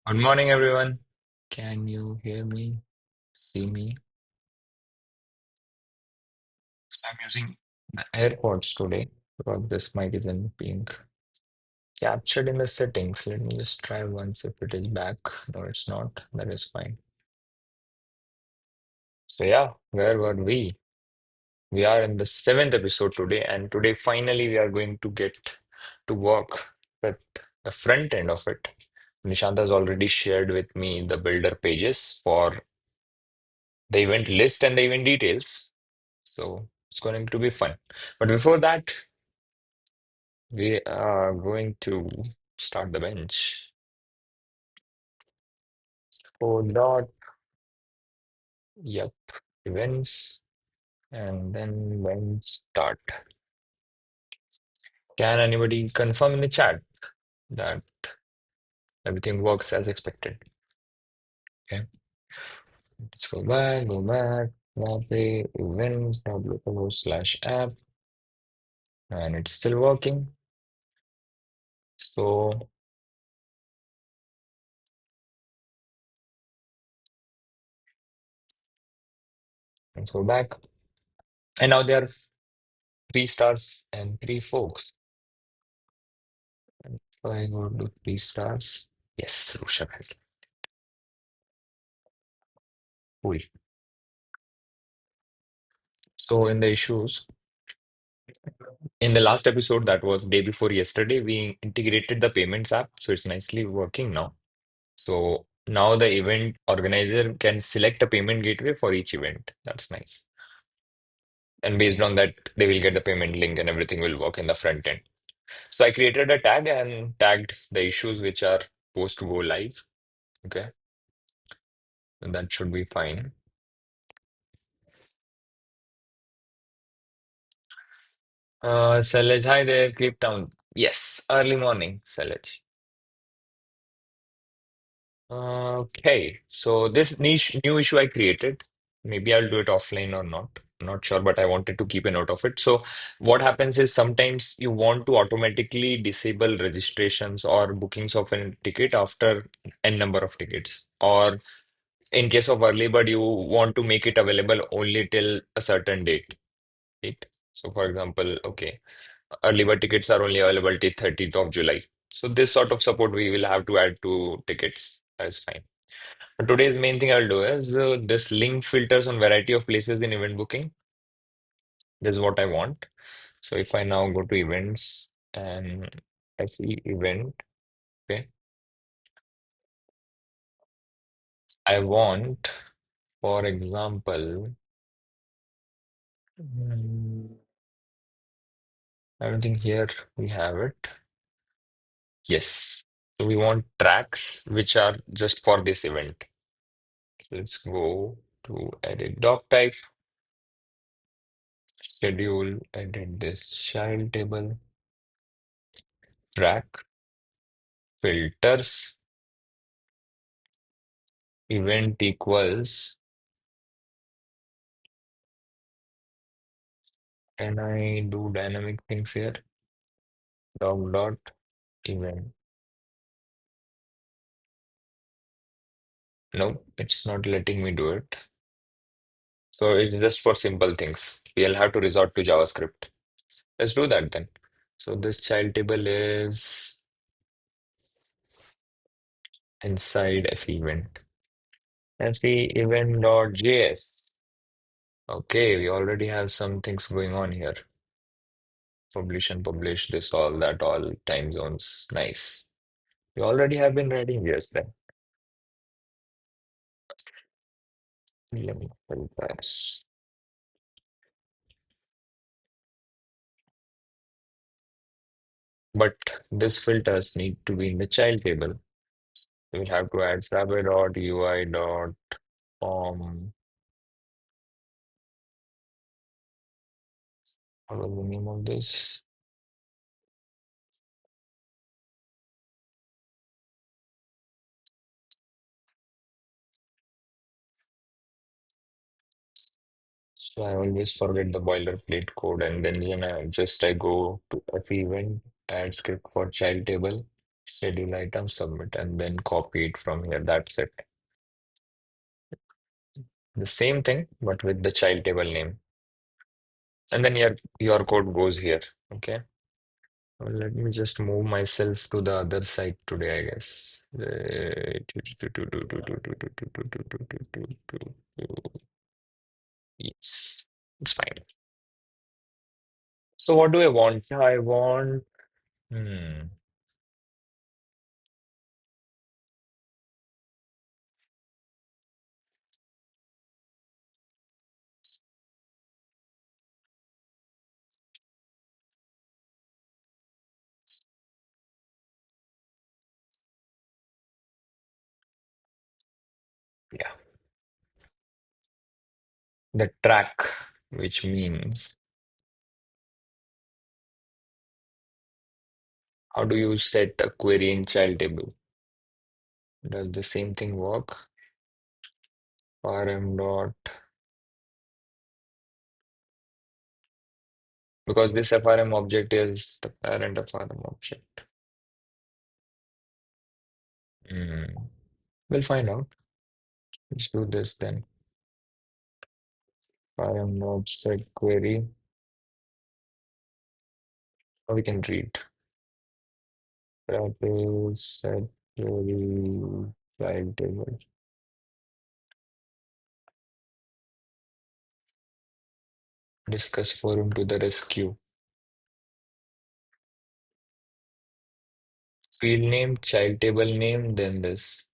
Good morning, everyone. Can you hear me? See me? So I'm using the AirPods today because this mic isn't being captured in the settings. Let me just try once if it is back. No, it's not. That is fine. So yeah, where were we? We are in the seventh episode today, and today finally we are going to get to work with the front end of it. Nishant has already shared with me the builder pages for the event list and the event details. So it's going to be fun. But before that, we are going to start the bench. Oh, dot, yep, events, and then bench start. Can anybody confirm in the chat that everything works as expected? Okay, let's go back, Frappe events, /app, and it's still working. So let's go back. And now there are 3 stars and 3 folks. And if I go to 3 stars, yes, Rushabh has. Cool. So in the issues, in the last episode, that was day before yesterday, we integrated the payments app, so it's nicely working now. So now the event organizer can select a payment gateway for each event. That's nice. And based on that, they will get the payment link and everything will work in the front end. So I created a tag and tagged the issues which are post go live. Okay, and that should be fine. Salaj, hi there, Cape Town. Yes, early morning, Salaj. Okay, so this niche new issue I created, maybe I'll do it offline or not. I'm not sure, but I wanted to keep a note of it. So what happens is sometimes you want to automatically disable registrations or bookings of a ticket after n number of tickets. Or in case of early bird, you want to make it available only till a certain date. Right? So for example, okay, early bird tickets are only available till 30th of July. So this sort of support we will have to add to tickets. That is fine. But today's main thing I'll do is this link filters on variety of places in event booking. This is what I want. So if I now go to events and I see event, okay, I want, for example, I don't think here we have it. Yes. So we want tracks which are just for this event. Let's go to edit doc type, schedule, edit this child table, track, filters, event equals, can I do dynamic things here? Doc dot event. No, it's not letting me do it. So it's just for simple things. We'll have to resort to JavaScript. Let's do that then. So this child table is inside FE event. FE event.js. Okay, we already have some things going on here. Publish and publish this, all that, all time zones. Nice. We already have been writing this then. Let me pass. But this filters need to be in the child table. We will have to add frappe.ui.form. What was the name of this? So I always forget the boilerplate code, and then I go to F event, add script for child table. schedule item, submit, and then copy it from here. That's it. The same thing, but with the child table name. And then your code goes here. Okay. Well, let me just move myself to the other side today, I guess. Yes, it's fine. So what do I want? I want, hmm, yeah, the track, which means how do you set a query in child table? Does the same thing work? rm dot, because this FRM object is the parent FRM object. Hmm. We'll find out. Let's do this then. FRM dot set query. Or we can read. Frappe set query child table. Discuss forum to the rescue. Field name, child table name, then this.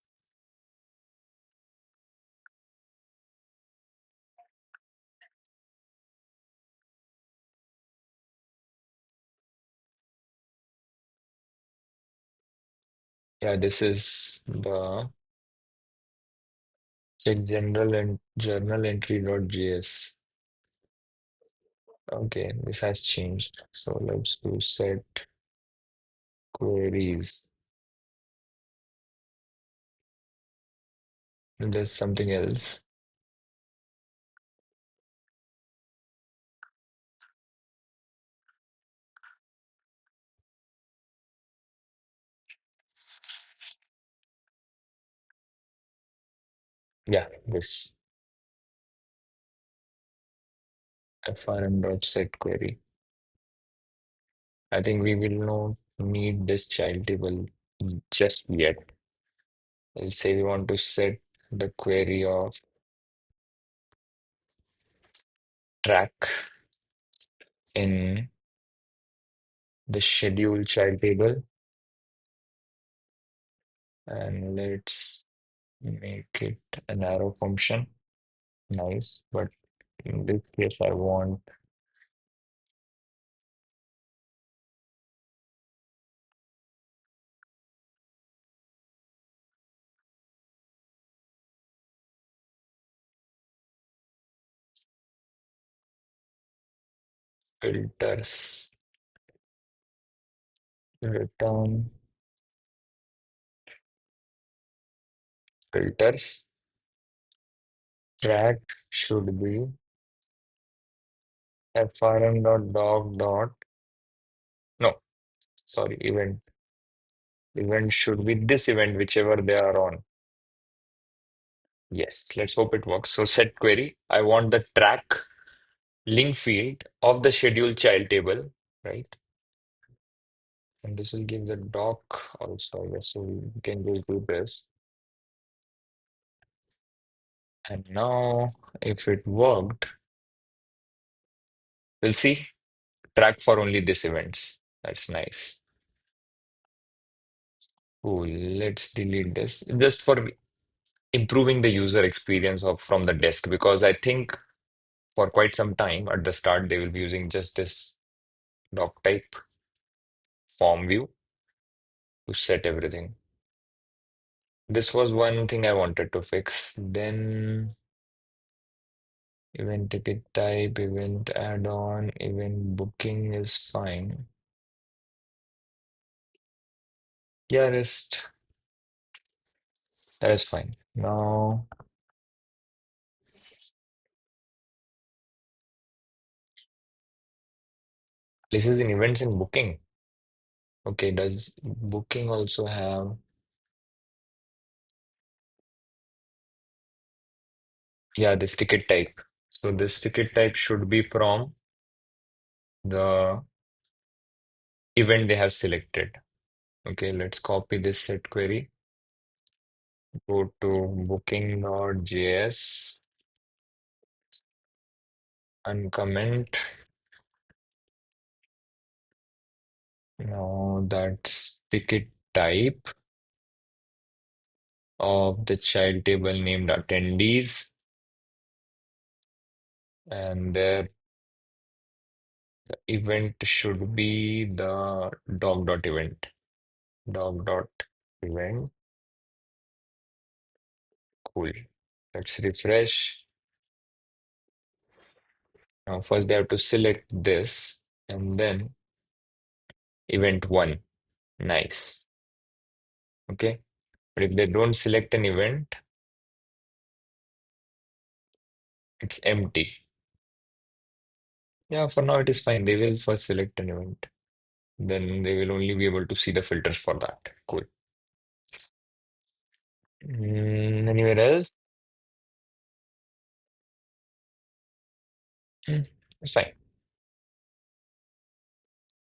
Yeah, this is the check general and journal entry.js. Okay, this has changed. So let's do set queries. There's something else. Yeah, this frm.set query. I think we will not need this child table just yet. Let's say we want to set the query of track in the schedule child table, and let's make it an arrow function. Nice, but in this case, I want filters, return filters. Track should be frm.doc dot, no, sorry, event. Event should be this event, whichever they are on. Yes, let's hope it works. So set query. I want the track link field of the schedule child table, right? And this will give the doc also, I guess. So we can just do this. And now, if it worked, we'll see track for only this events. That's nice. Cool. Let's delete this just for improving the user experience of from the desk, because I think for quite some time at the start they will be using just this doc type form view to set everything. This was one thing I wanted to fix. Then event ticket type, event add-on, event booking is fine. Yeah, that is fine. Now this is in events and booking. Okay, does booking also have, yeah, this ticket type. So this ticket type should be from the event they have selected. Okay, let's copy this set query. Go to booking.js, uncomment. Now that's ticket type of the child table named attendees, and their event should be the dog.event. Dog.event. Cool. Let's refresh. Now first they have to select this and then event one. Nice. Okay. But if they don't select an event, it's empty. Yeah, for now it is fine. They will first select an event. Then they will only be able to see the filters for that. Cool. Anywhere else? Hmm, it's fine.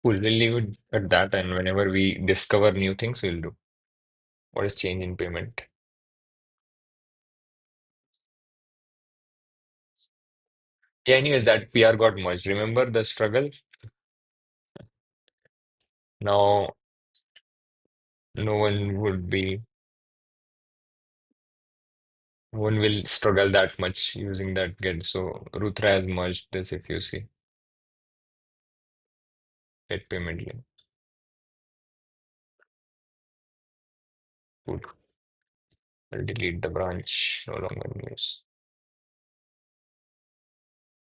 Cool. We'll leave it at that. And whenever we discover new things, we'll do. What is change in payment? Yeah, anyways, that PR got merged. Remember the struggle? Now no one would be, one will struggle that much using that get. So Rutra has merged this if you see. Get payment link. Cool. I'll delete the branch. No longer in use.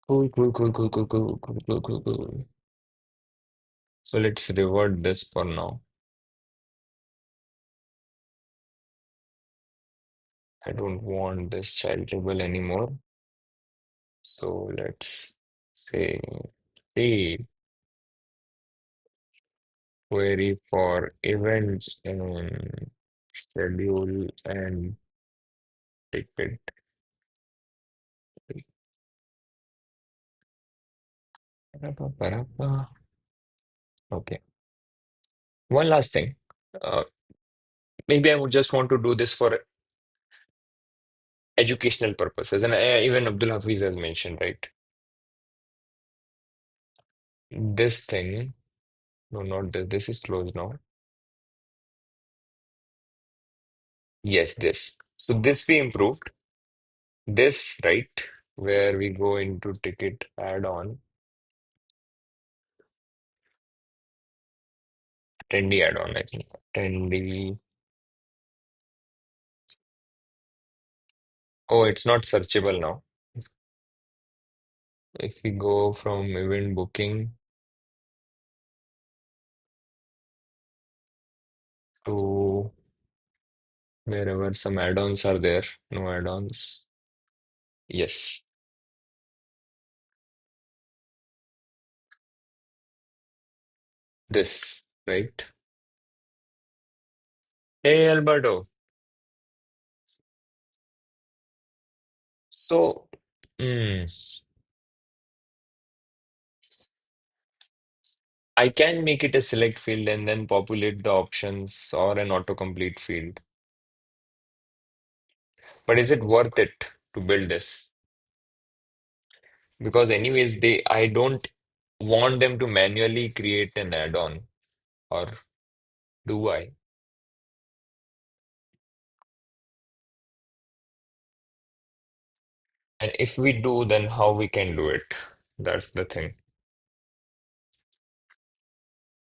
Cool, cool, cool, cool, cool, cool, cool, cool, cool, cool. So let's revert this for now. I don't want this child table anymore. So let's say, hey, query for events and schedule and ticket. Okay. One last thing. Uh, maybe I would just want to do this for educational purposes. And even Abdul Hafiz has mentioned, right? This thing, no, not this. This is closed now. Yes, this. So this we improved. This, right, where we go into ticket add-on, attendee add-on, I think. Attendee. Oh, it's not searchable now. If we go from event booking to wherever some add-ons are there, no add-ons. Yes, this, right? Hey, Alberto. So, mm, I can make it a select field and then populate the options or an autocomplete field. But is it worth it to build this? Because anyways, I don't want them to manually create an add-on, or do I? And if we do, then how we can do it? That's the thing.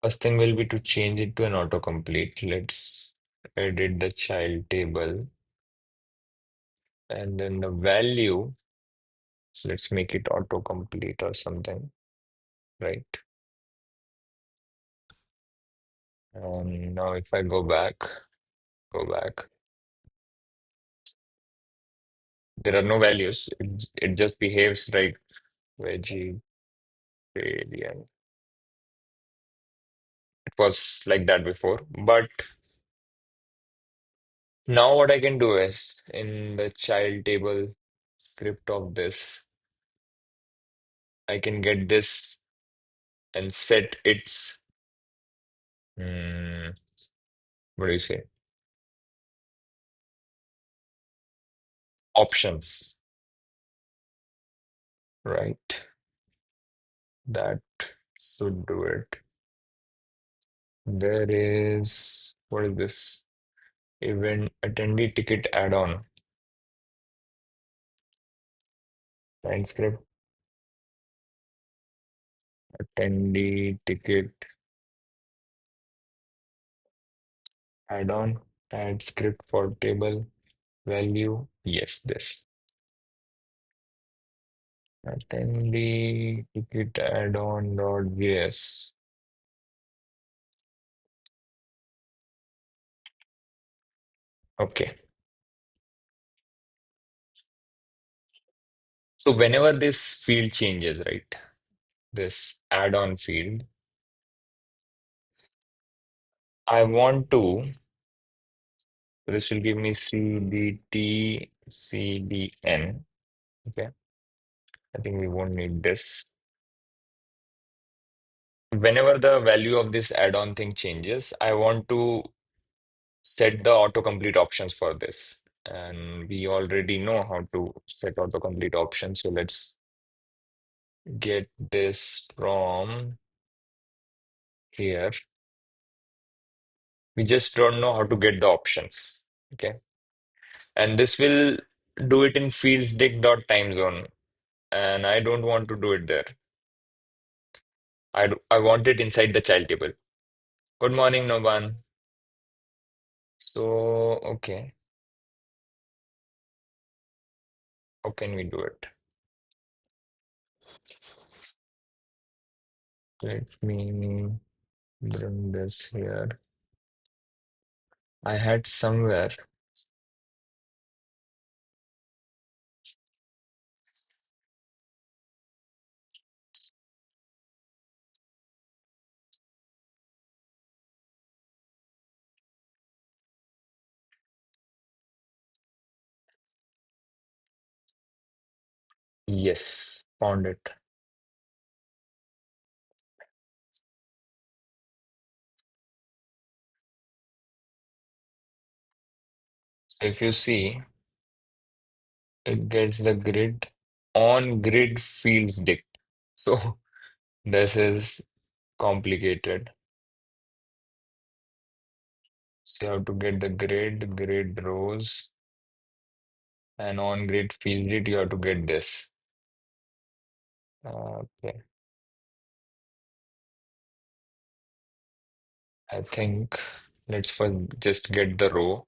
First thing will be to change it to an autocomplete. Let's edit the child table. And then the value, let's make it autocomplete or something, right? And now if I go back, there are no values. It just behaves like vegetarian. It was like that before. But now what I can do is in the child table script of this, I can get this and set its hmm, what do you say? Options, right? That should do it. There is what is this? Event attendee ticket add-on. Line script attendee ticket add-on. Add script for table value. Yes, this. Attendee ticket add-on dot yes. Okay. So whenever this field changes, right? This add-on field, I want to, this will give me CDT, CDN. Okay. I think we won't need this. Whenever the value of this add-on thing changes, I want to set the autocomplete options for this. And we already know how to set autocomplete options. So let's get this from here. We just don't know how to get the options. Okay. And this will do it in fields time zone. And I don't want to do it there. I want it inside the child table. Good morning, Noban. So, okay. How can we do it? Let me bring this here. I had somewhere. Yes, found it. So if you see, it gets the grid on grid fields dict. So this is complicated. So you have to get the grid rows, and on grid field dict, you have to get this. Okay, I think let's first just get the row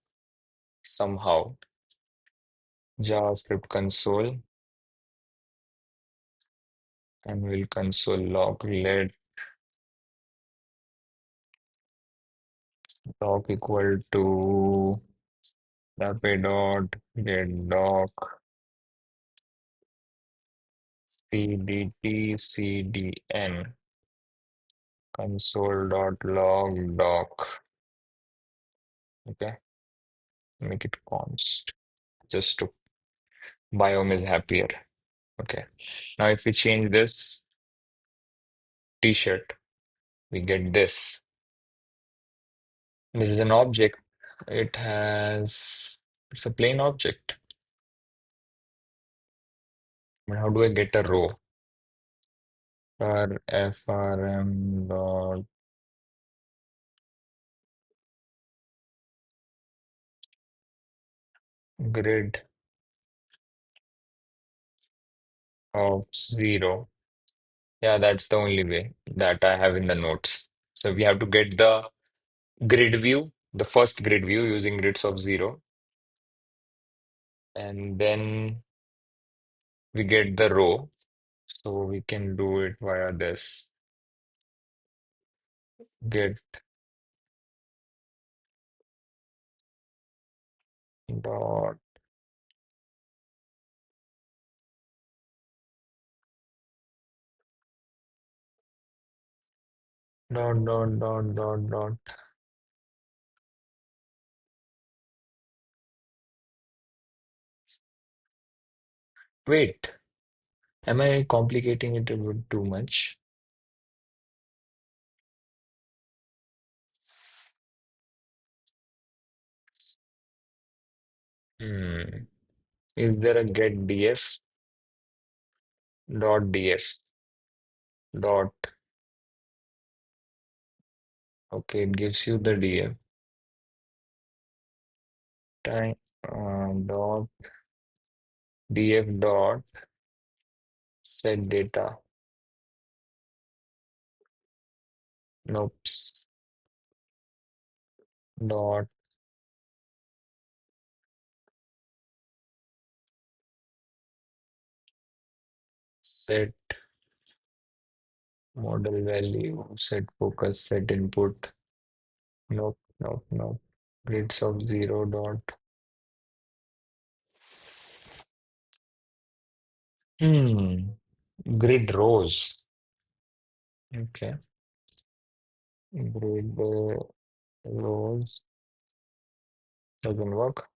somehow. JavaScript console, and we'll console log let doc equal to Frappe dot get doc cdt cdn console dot log doc. Okay, make it const just to biome is happier. Okay, now if we change this t-shirt, we get this. This is an object. It has it's a plain object. But how do I get a row? frm dot grid of 0. Yeah, that's the only way that I have in the notes. So we have to get the grid view, the first grid view using grids of 0, and then we get the row. So we can do it via this get dot dot. Wait, am I complicating it a bit too much? Hmm. Is there a get df dot df dot? Okay, it gives you the df time dot df dot set data. Nope. Dot set model value, set focus, set input. Nope, nope, nope. Grids of zero dot. Hmm. Grid rows. Okay. Grid rows doesn't work.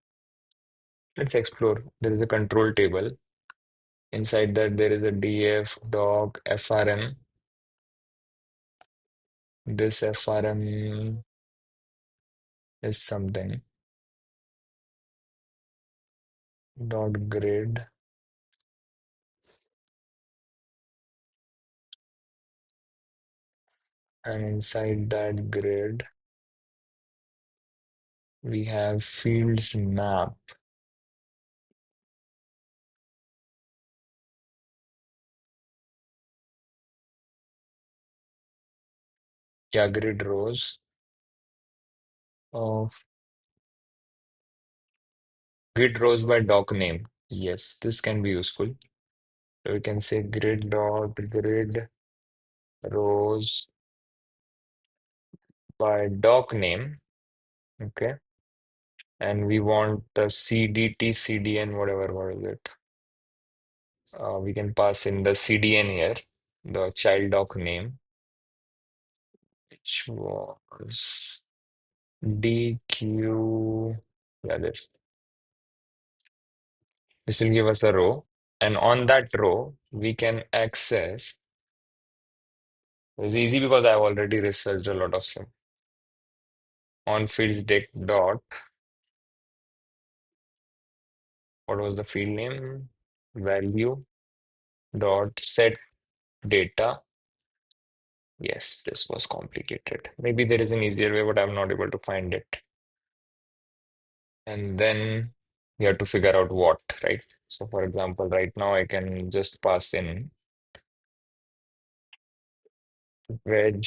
Let's explore. There is a control table. Inside that, there is a df doc frm. This frm is something. Dot grid. And inside that grid, we have fields map. Yeah, grid rows of grid rows by doc name. Yes, this can be useful. So we can say grid dot grid rows by doc name. Okay. And we want the CDT, CDN, whatever, what is it? We can pass in the CDN here, the child doc name, which was DQ. Yeah, this will give us a row. And on that row, we can access. It's easy because I've already researched a lot of stuff. On fields deck dot, what was the field name? Value dot set data. Yes, this was complicated. Maybe there is an easier way, but I'm not able to find it. And then you have to figure out what, right? So for example, right now I can just pass in veg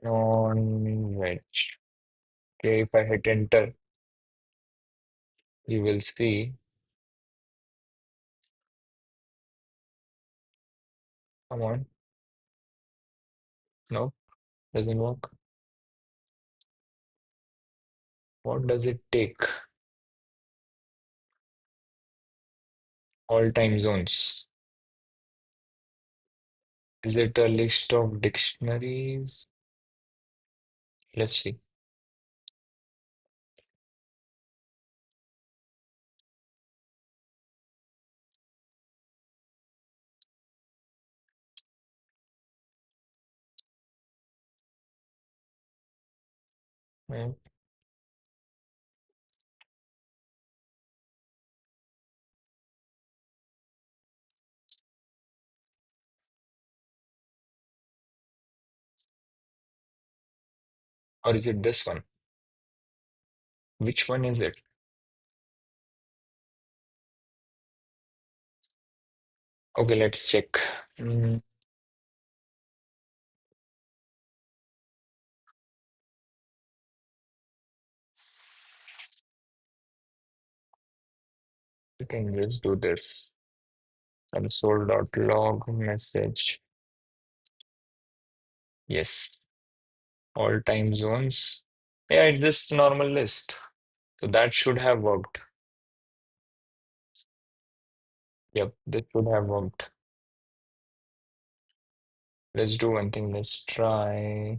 non-veg. Okay, if I hit enter, you will see, come on, no, doesn't work. What does it take? All time zones. Is it a list of dictionaries? Let's see. Hmm. Or is it this one? Which one is it? Okay, let's check. Mm, we can just do this. Console.log message. Yes, all time zones. Yeah, it's just a normal list. So that should have worked. Yep, this should have worked. Let's do one thing. Let's try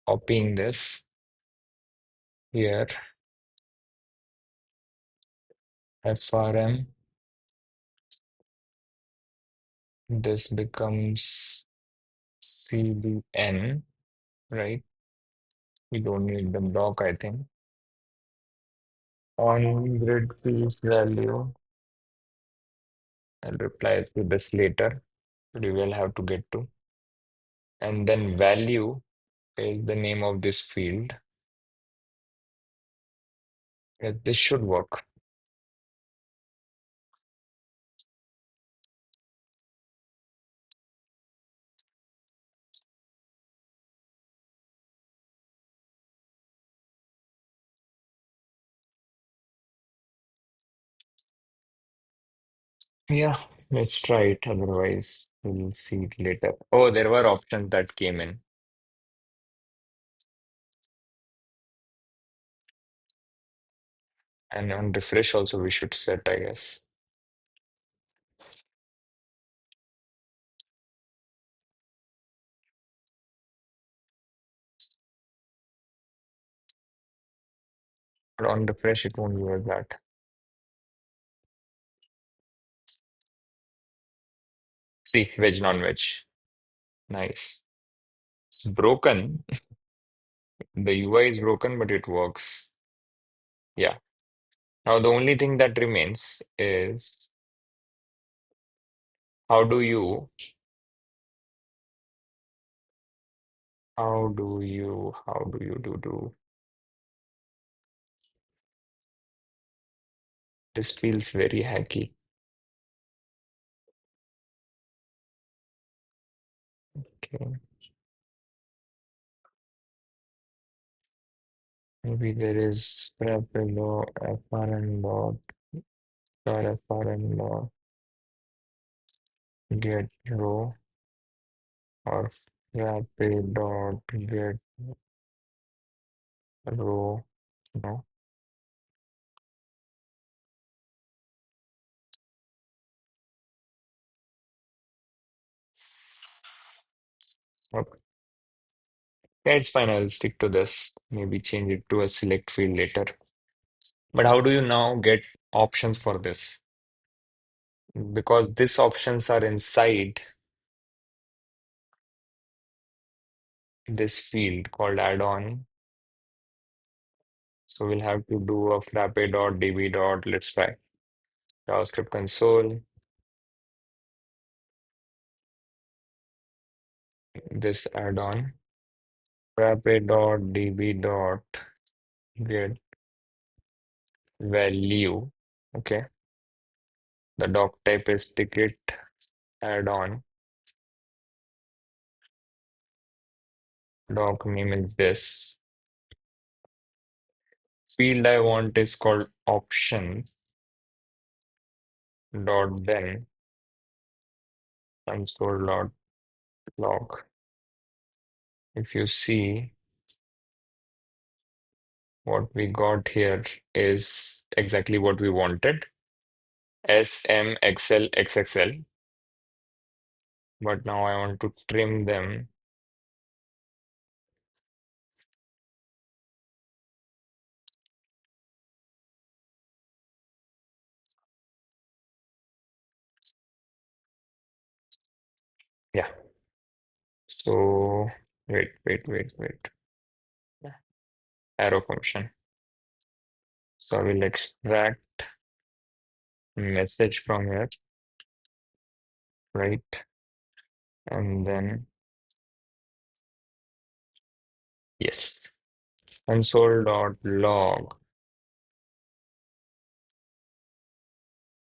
copying this here. FRM. This becomes CDN, right? We don't need the block, I think. On grid piece value, I'll reply to this later. We will have to get to. And then value is the name of this field. Yeah, this should work. Yeah, let's try it. Otherwise, we'll see it later. Oh, there were options that came in. And on refresh also we should set, I guess. But on refresh it won't give us that. See, veg, non-veg. Nice. It's broken. The UI is broken, but it works. Yeah. Now the only thing that remains is how do you, how do you do? This feels very hacky. Okay. Maybe there is Frappe law, FRN law, or FRN law, get row, or Frappe dot get row. No. Okay. Yeah, it's fine. I'll stick to this. Maybe change it to a select field later. But how do you now get options for this? Because these options are inside this field called add-on. So we'll have to do a frappe.db dot, let's try JavaScript console, this add-on, frappe.db dot get value. Okay. The doc type is ticket add-on. Doc name is this. Field I want is called options dot then console dot log. If you see what we got here is exactly what we wanted. SMXL XXL. But now I want to trim them. Yeah. So wait. Yeah. Arrow function. So I will extract message from here, right? And then yes, console dot log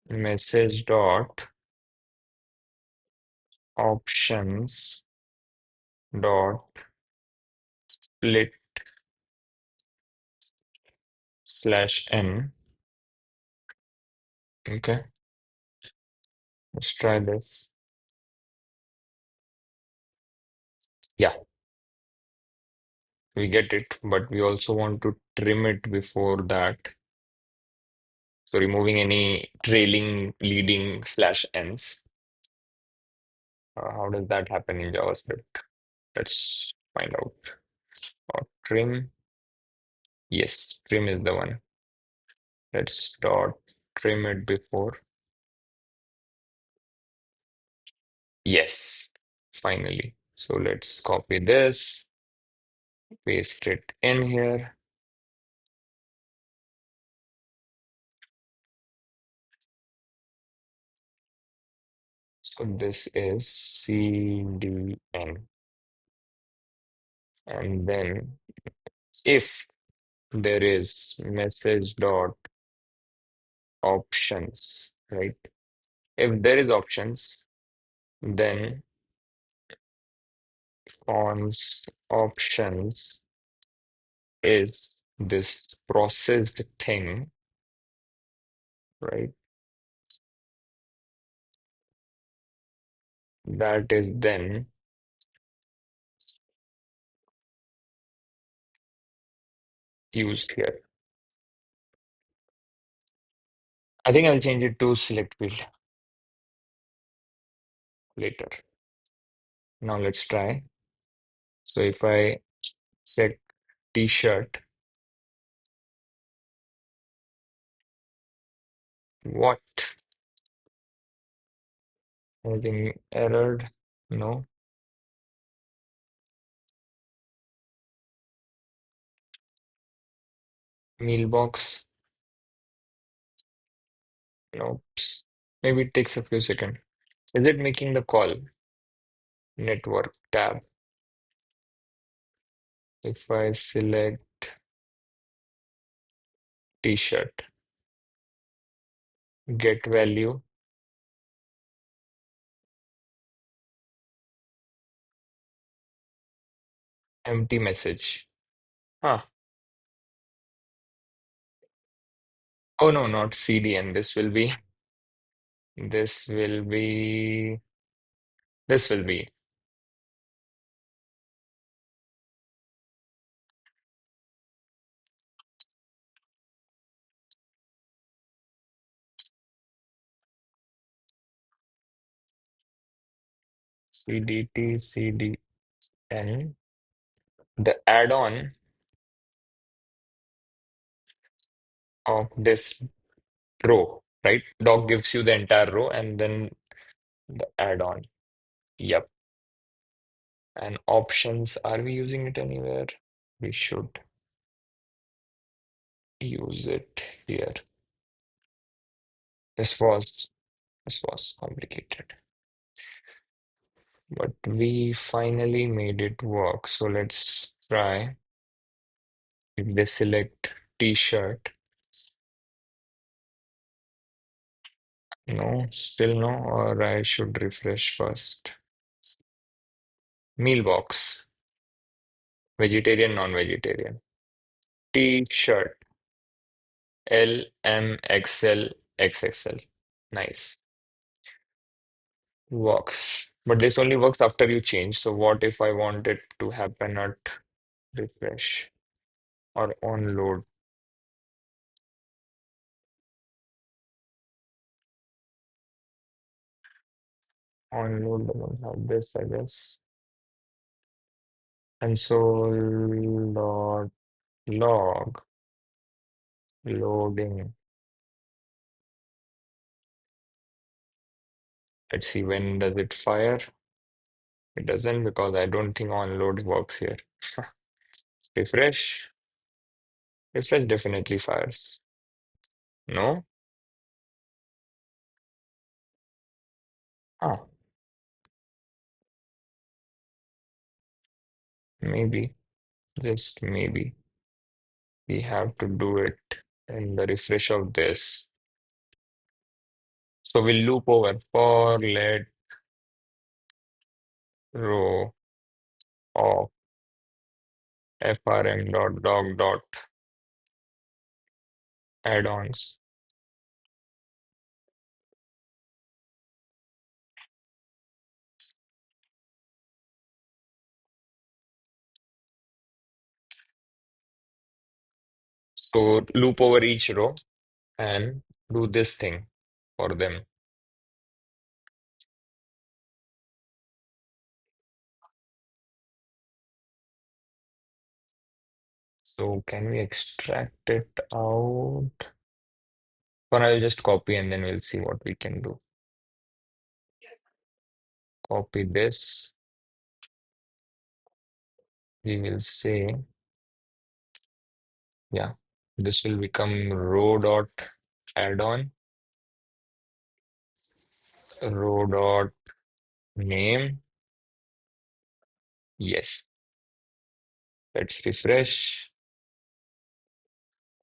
message dot options dot split slash n. Okay, let's try this. Yeah, we get it, but we also want to trim it before that. So removing any trailing leading slash ends. How does that happen in JavaScript? Let's find out. Trim. Yes, trim is the one. Let's dot trim it before. Yes, finally. So let's copy this, paste it in here. So this is CDN. And then if there is message dot options, right? If there is options, then const options is this processed thing, right? That is then used here. I think I'll change it to select field later. Now let's try. So if I set t-shirt, what? Anything errored? No. Mailbox? Nope. Maybe it takes a few seconds. Is it making the call? Network tab. If I select t-shirt, get value, empty message. Huh. Oh no, not CDN. This will be, this will be CDT, CDN. The add-on of this row, right? Doc gives you the entire row and then the add-on. Yep. And options, are we using it anywhere? We should use it here. This was this was complicated, but we finally made it work. So let's try. If they select t-shirt, no, still no, or I should refresh first. Mailbox, vegetarian, non-vegetarian. T-shirt, L, M, XL, XXL. Nice. Works. But this only works after you change. So what if I want it to happen at refresh or on load? On load doesn't have this, I guess. And so log loading. Let's see, when does it fire? It doesn't, because I don't think on load works here. Refresh. Refresh definitely fires. No? Ah, maybe. Just maybe. We have to do it in the refresh of this. So we'll loop over for let row of frm.dog add-ons. So loop over each row and do this thing for them. So can we extract it out? Or I'll just copy and then we'll see what we can do. Copy this. We will say, yeah, this will become row dot add-on, row dot name. Yes. Let's refresh.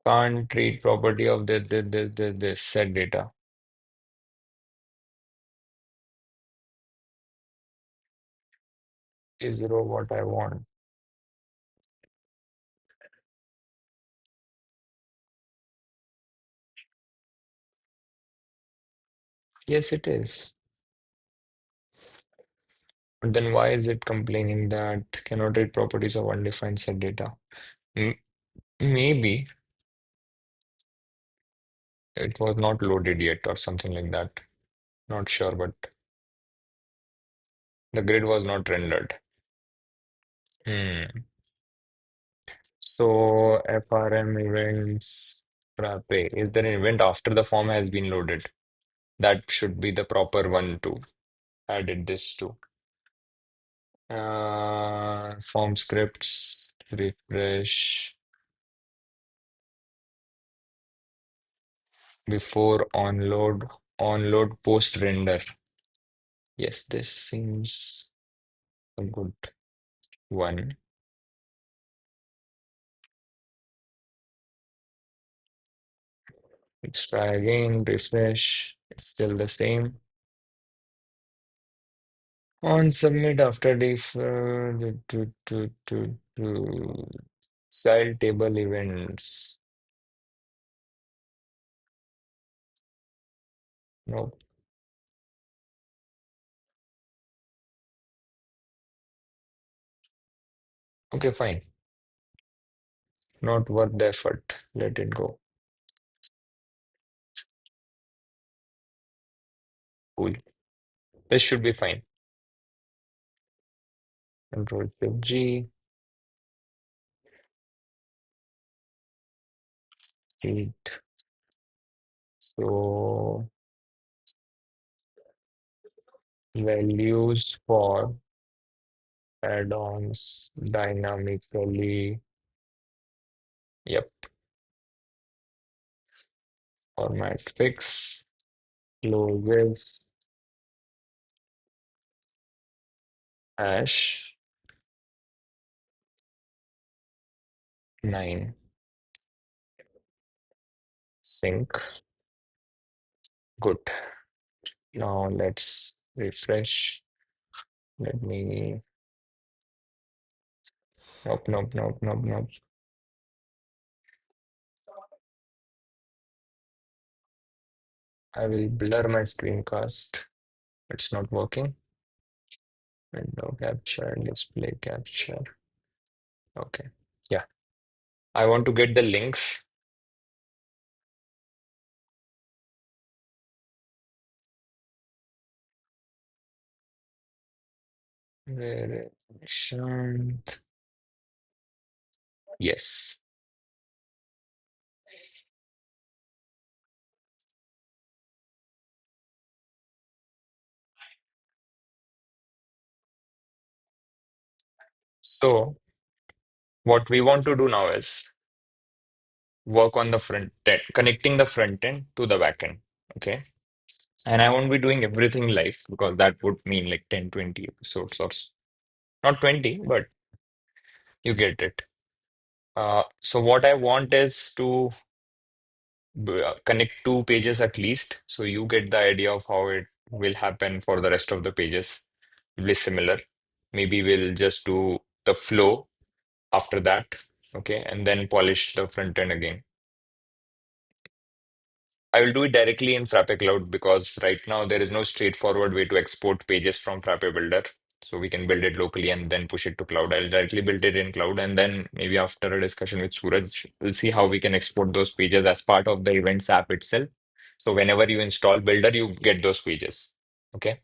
Can't read property of the set data. Is row what I want? Yes, it is. But then why is it complaining that cannot read properties of undefined set data? M Maybe it was not loaded yet or something like that. Not sure, but the grid was not rendered. Hmm. So FRM events Frappe. Is there an event after the form has been loaded? That should be the proper one to added this to. Form scripts, refresh before onload post render. Yes, this seems a good one. Let's try again, refresh. It's still the same. On submit after def child table events. No. Okay, fine. Not worth the effort. Let it go. Cool. This should be fine. Control Shift G. Delete. So values for add-ons dynamically. Yep. Format fix. Closes. Hash 9. Sync. Good. Now let's refresh. Let me. Nope, nope, nope, nope, nope. I will blur my screencast. It's not working. Window capture, display capture. Okay. Yeah. I want to get the links. Where is Nishant? Yes. So what we want to do now is work on the front end, connecting the front end to the back end. Okay. And I won't be doing everything live because that would mean like 10, 20 episodes or not 20, but you get it. So what I want is to connect two pages at least, so you get the idea of how it will happen for the rest of the pages. Will be similar. Maybe we'll just do the flow after that, okay, and then polish the front end again. I will do it directly in Frappe Cloud because right now there is no straightforward way to export pages from Frappe Builder. So we can build it locally and then push it to cloud. I'll directly build it in cloud and then maybe after a discussion with Suraj, we'll see how we can export those pages as part of the events app itself. So whenever you install Builder, you get those pages. Okay,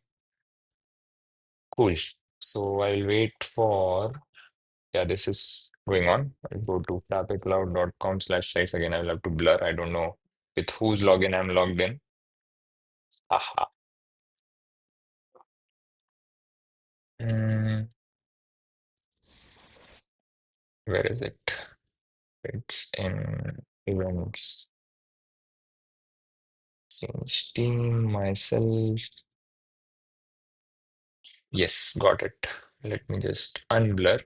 cool. So I'll wait for, yeah, this is Going on, I'll go to frappecloud.com/sites. Again, I will have to blur. I don't know with whose login I'm logged in. Aha. Mm, where is it? It's in events. Change team, myself. Yes, got it. Let me just unblur.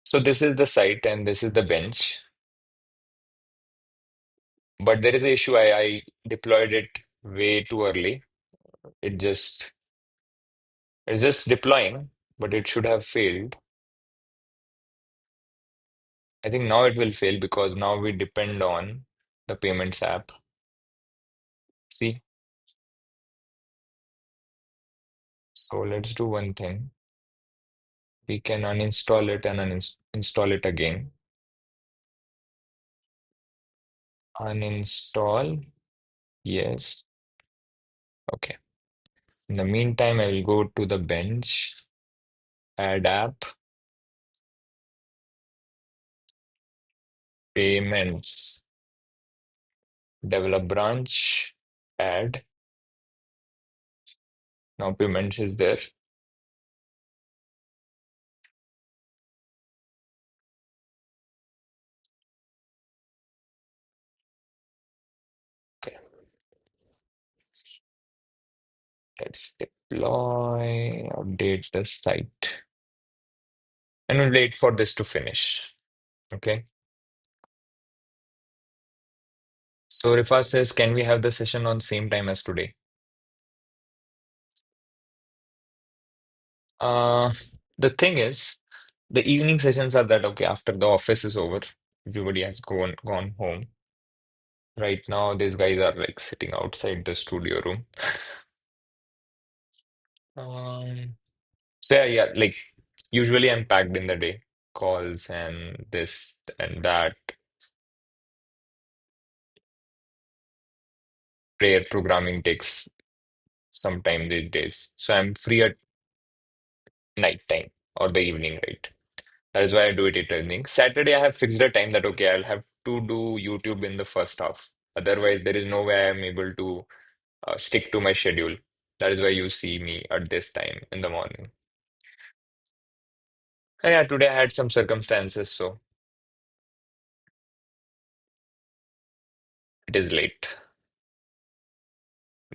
So this is the site and this is the bench. But there is an issue. I deployed it way too early. It just it's just deploying, but it should have failed. I think now it will fail because now we depend on the payments app. See? So let's do one thing. We can uninstall it and uninstall it again. Uninstall. Yes. Okay. In the meantime, I will go to the bench, add app, payments, develop branch, add. Now payments is there. Okay. Let's deploy, update the site, and we'll wait for this to finish. Okay. So Rifa says, can we have the session on same time as today? Uh, the thing is, the evening sessions are that okay after the office is over, everybody has gone home. Right now, these guys are like sitting outside the studio room. Um, so yeah, like usually I'm packed in the day, calls and this and that, prayer programming takes some time these days. So I'm free at night time or the evening, right? That is why I do it at evening. Saturday, I have fixed a time that okay, I'll have to do YouTube in the first half. Otherwise, there is no way I'm able to stick to my schedule. That is why you see me at this time in the morning. And yeah, today I had some circumstances, so it is late.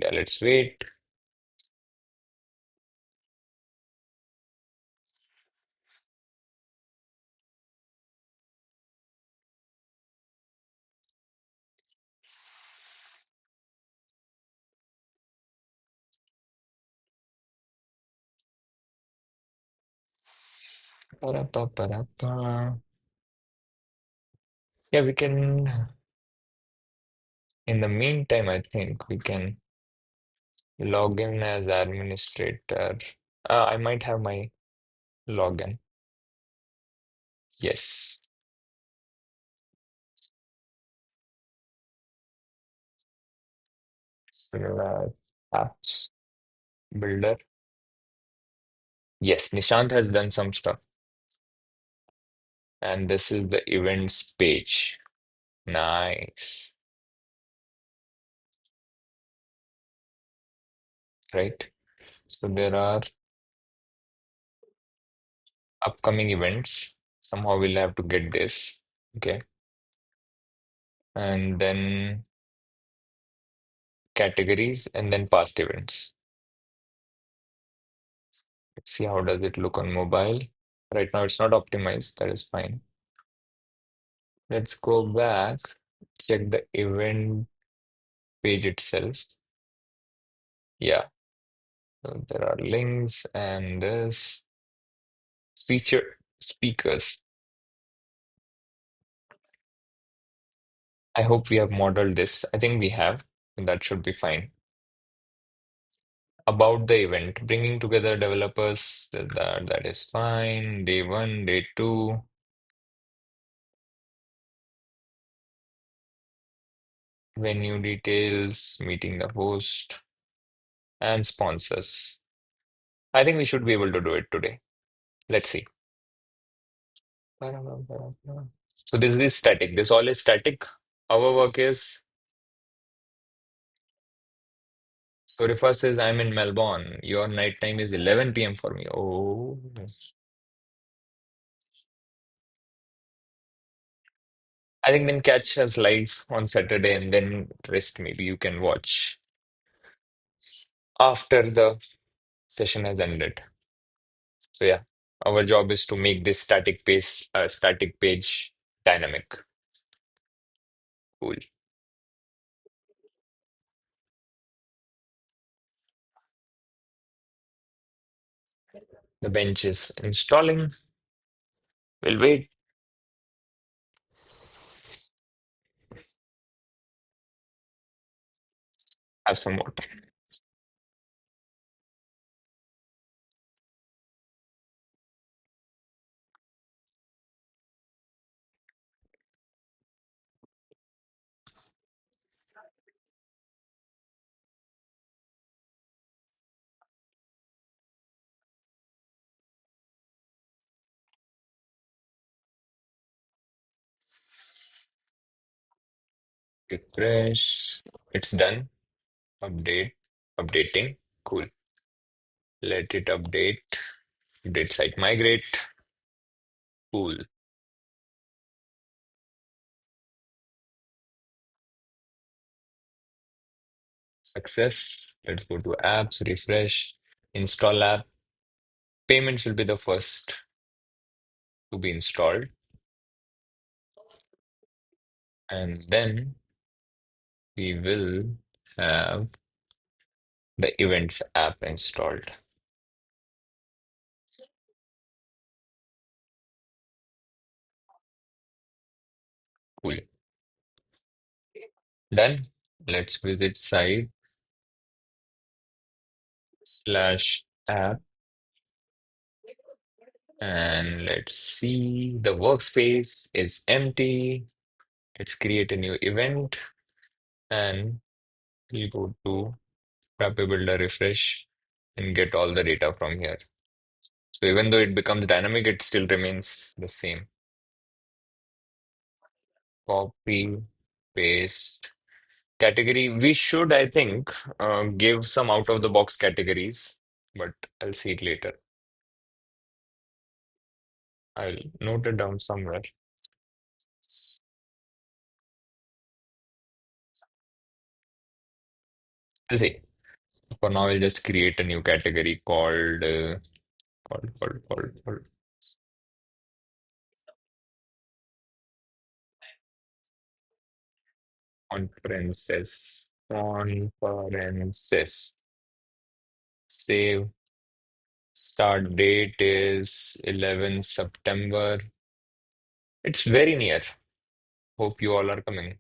Yeah, let's wait. Ba-da-ba-ba-da-ba. Yeah, we can. In the meantime, I think we can log in as administrator. I might have my login. Yes. So, apps builder. Yes, Nishant has done some stuff. And this is the events page. Nice. Right? So there are upcoming events. Somehow we'll have to get this. Okay. And then categories and then past events. Let's see how does it look on mobile. Right now it's not optimized. That is fine. Let's go back, check the event page itself. Yeah. So there are links and this feature speakers. I hope we have modeled this. I think we have, and that should be fine. About the event, bringing together developers, that is fine. Day one, day two, venue details, meeting the host, and sponsors. I think we should be able to do it today. Let's see. So this is static. This all is static. Our work is, so Rifa says I'm in Melbourne. Your night time is 11 p.m. for me. Oh, I think then catch us live on Saturday and then rest. Maybe you can watch after the session has ended. So yeah, our job is to make this static page dynamic. Cool. The bench is installing. We'll wait. Have some water. Refresh. It's done. Update. Updating. Cool. Let it update. Update site migrate. Cool. Success. Let's go to apps, refresh, install app. Payments will be the first to be installed. And then we will have the events app installed. Cool. Done. Let's visit site slash app and let's see the workspace is empty. Let's create a new event and we'll go to Frappe Builder refresh and get all the data from here. So even though it becomes dynamic, it still remains the same. Copy, paste, category. We should, I think, give some out of the box categories, but I'll see it later. I'll note it down somewhere. I'll see. For now, I'll just create a new category called conferences. Conferences. Save. Start date is 11 September. It's very near. Hope you all are coming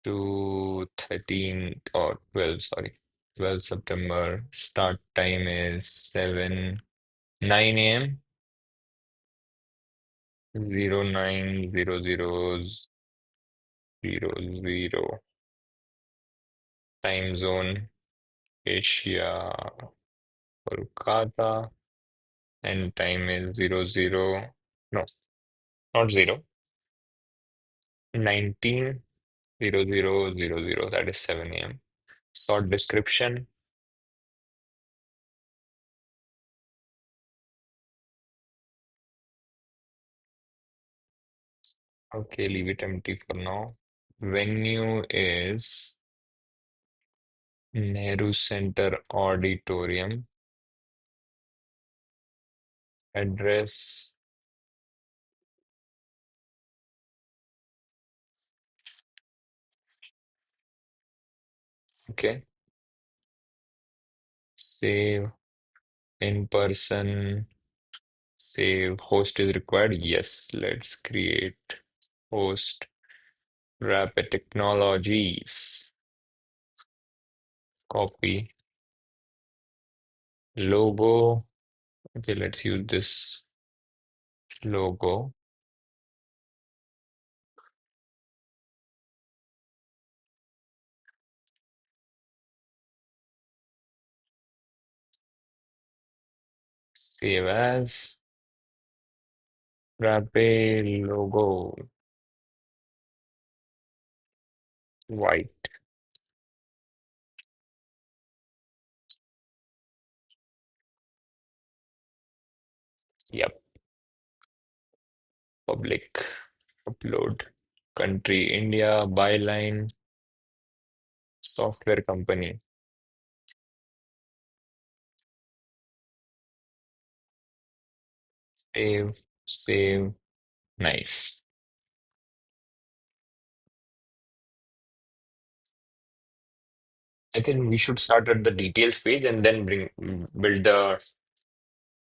to 13 or 12, sorry. 12 September. Start time is 9 a.m. 090000. Time zone Asia, Kolkata. And time is 00. No, not 0. 19:00:00. That is 7 a.m. Short description. Okay, leave it empty for now. Venue is Nehru Center Auditorium. Address. Okay. Save in person. Save host is required. Yes, let's create host. Rapid Technologies. Copy. Logo. Okay, let's use this logo. Save as. Frappe logo, white. Yep. Public. Upload. Country, India. Byline, software company. Save, save. Nice. I think we should start at the details page and then build the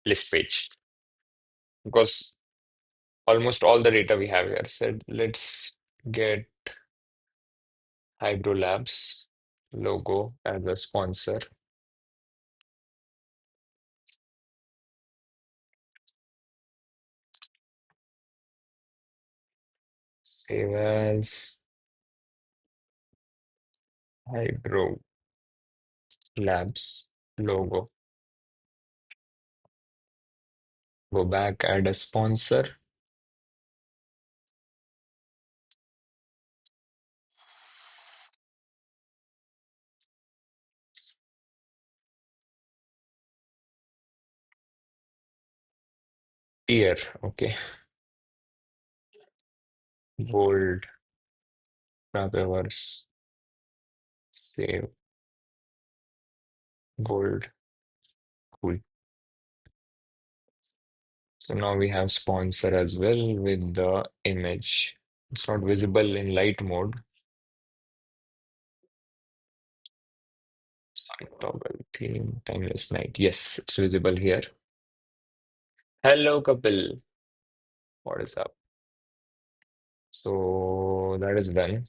list page because almost all the data we have here. So let's get Hydro Labs logo as a sponsor. Save as Hydro Labs logo. Go back, add a sponsor. Tier, okay. Bold, Frappe save, gold, cool. So now we have sponsor as well with the image. It's not visible in light mode. Side toggle, theme, timeless night. Yes, it's visible here. Hello, Kapil. What is up? So that is done.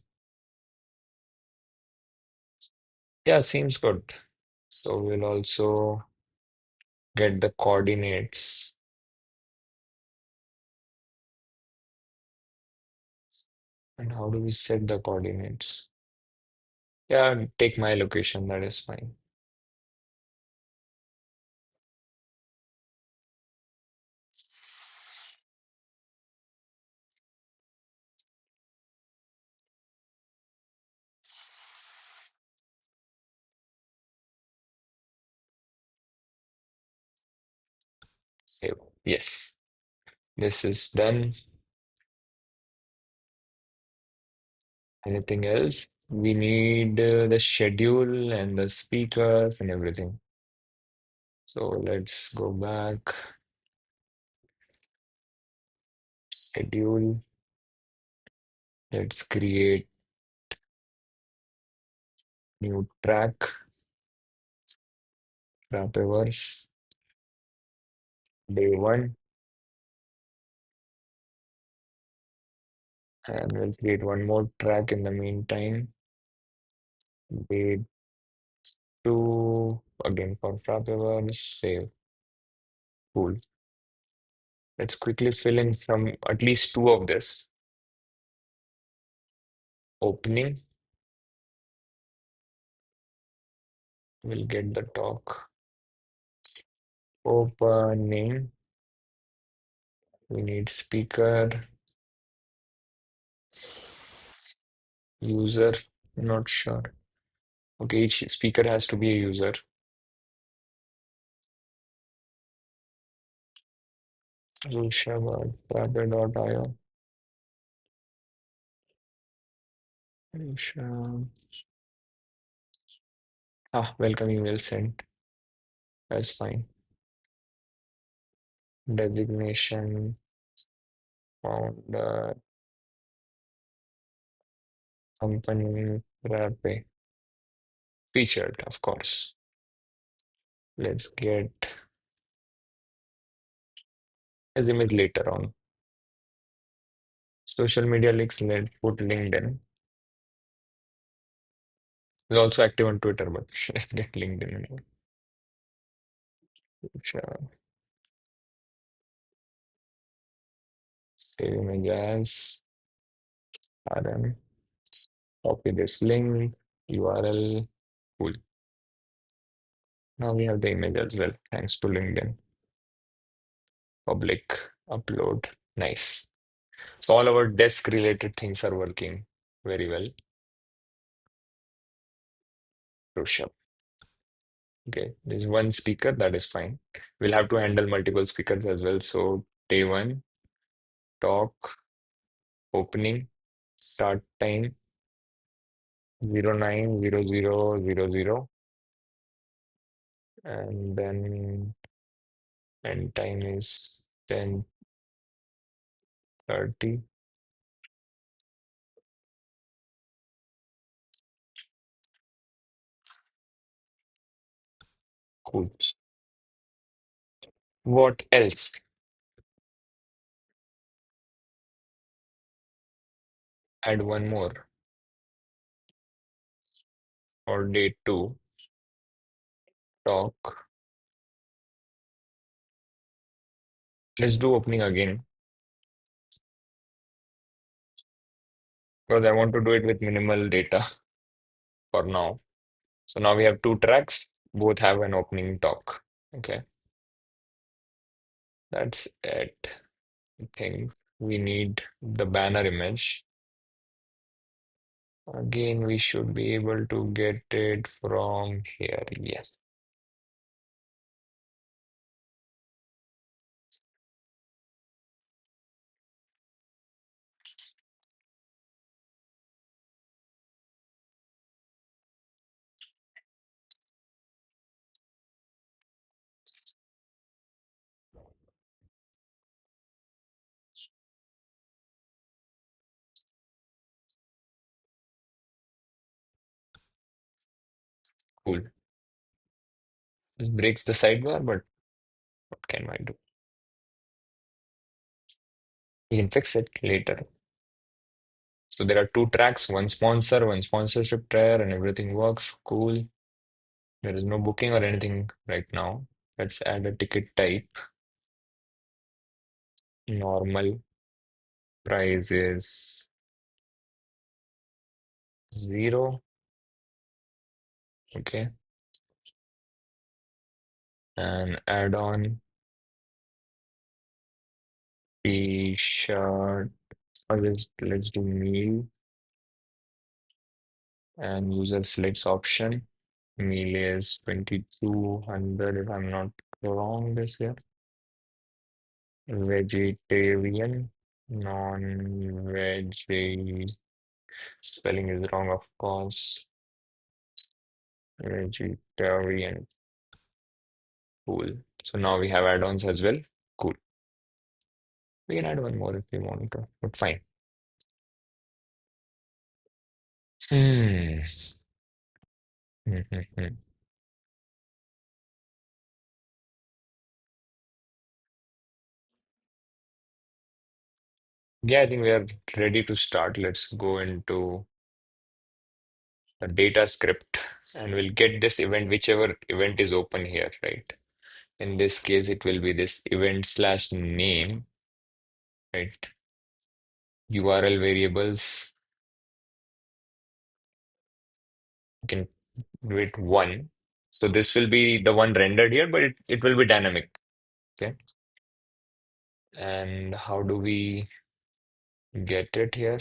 Yeah, seems good. So we'll also get the coordinates. And how do we set the coordinates? Yeah, take my location, that is fine. Save. Yes, this is done. Anything else? We need the schedule and the speakers and everything. So let's go back. Schedule. Let's create new track. Wrapaverse. Day one. And we'll create one more track in the meantime. Day two. Again for Wrapaverse. Save. Cool. Let's quickly fill in some, at least two of this. Opening. We'll get the talk. Opening. We need speaker, user, not sure. Okay, each speaker has to be a user. Rushabad.io. Rusha. Ah, welcome email sent. That's fine. Designation, founder, company, Frappe. Featured, of course. Let's get his image later on. Social media links, let's put LinkedIn. He's also active on Twitter, but let's get LinkedIn anyway. Sure. Save image as RM. Copy this link, URL. Cool. Now we have the image as well, thanks to LinkedIn. Public upload. Nice. So all our desk related things are working very well. Crucial. Okay, there's one speaker, that is fine. We'll have to handle multiple speakers as well. So day one, talk, opening, start time 09:00:00, and then end time is 10:30. Cool. What else? Add one more for day two, talk. Let's do opening again because I want to do it with minimal data for now. So now we have two tracks, both have an opening talk. Okay, that's it. I think we need the banner image. Again, we should be able to get it from here. Yes, cool. This breaks the sidebar, but what can I do? We can fix it later. So there are two tracks, one sponsor, one sponsorship tier, and everything works. Cool. There is no booking or anything right now. Let's add a ticket type. Normal price is 0. Okay. And add on t-shirt. Or let's do meal and user selects option. Meal is 2200 if I'm not wrong this year. Vegetarian, non-veg, spelling is wrong, of course. Vegetarian, cool. So now we have add-ons as well. Cool. We can add one more if we want to, but fine. Hmm. Hmm, hmm, hmm. Yeah, I think we are ready to start. Let's go into the data script and we'll get this event, whichever event is open here, right? In this case, it will be this event slash name, right? URL variables, you can do it one. So this will be the one rendered here, but it will be dynamic. Okay. And how do we get it here?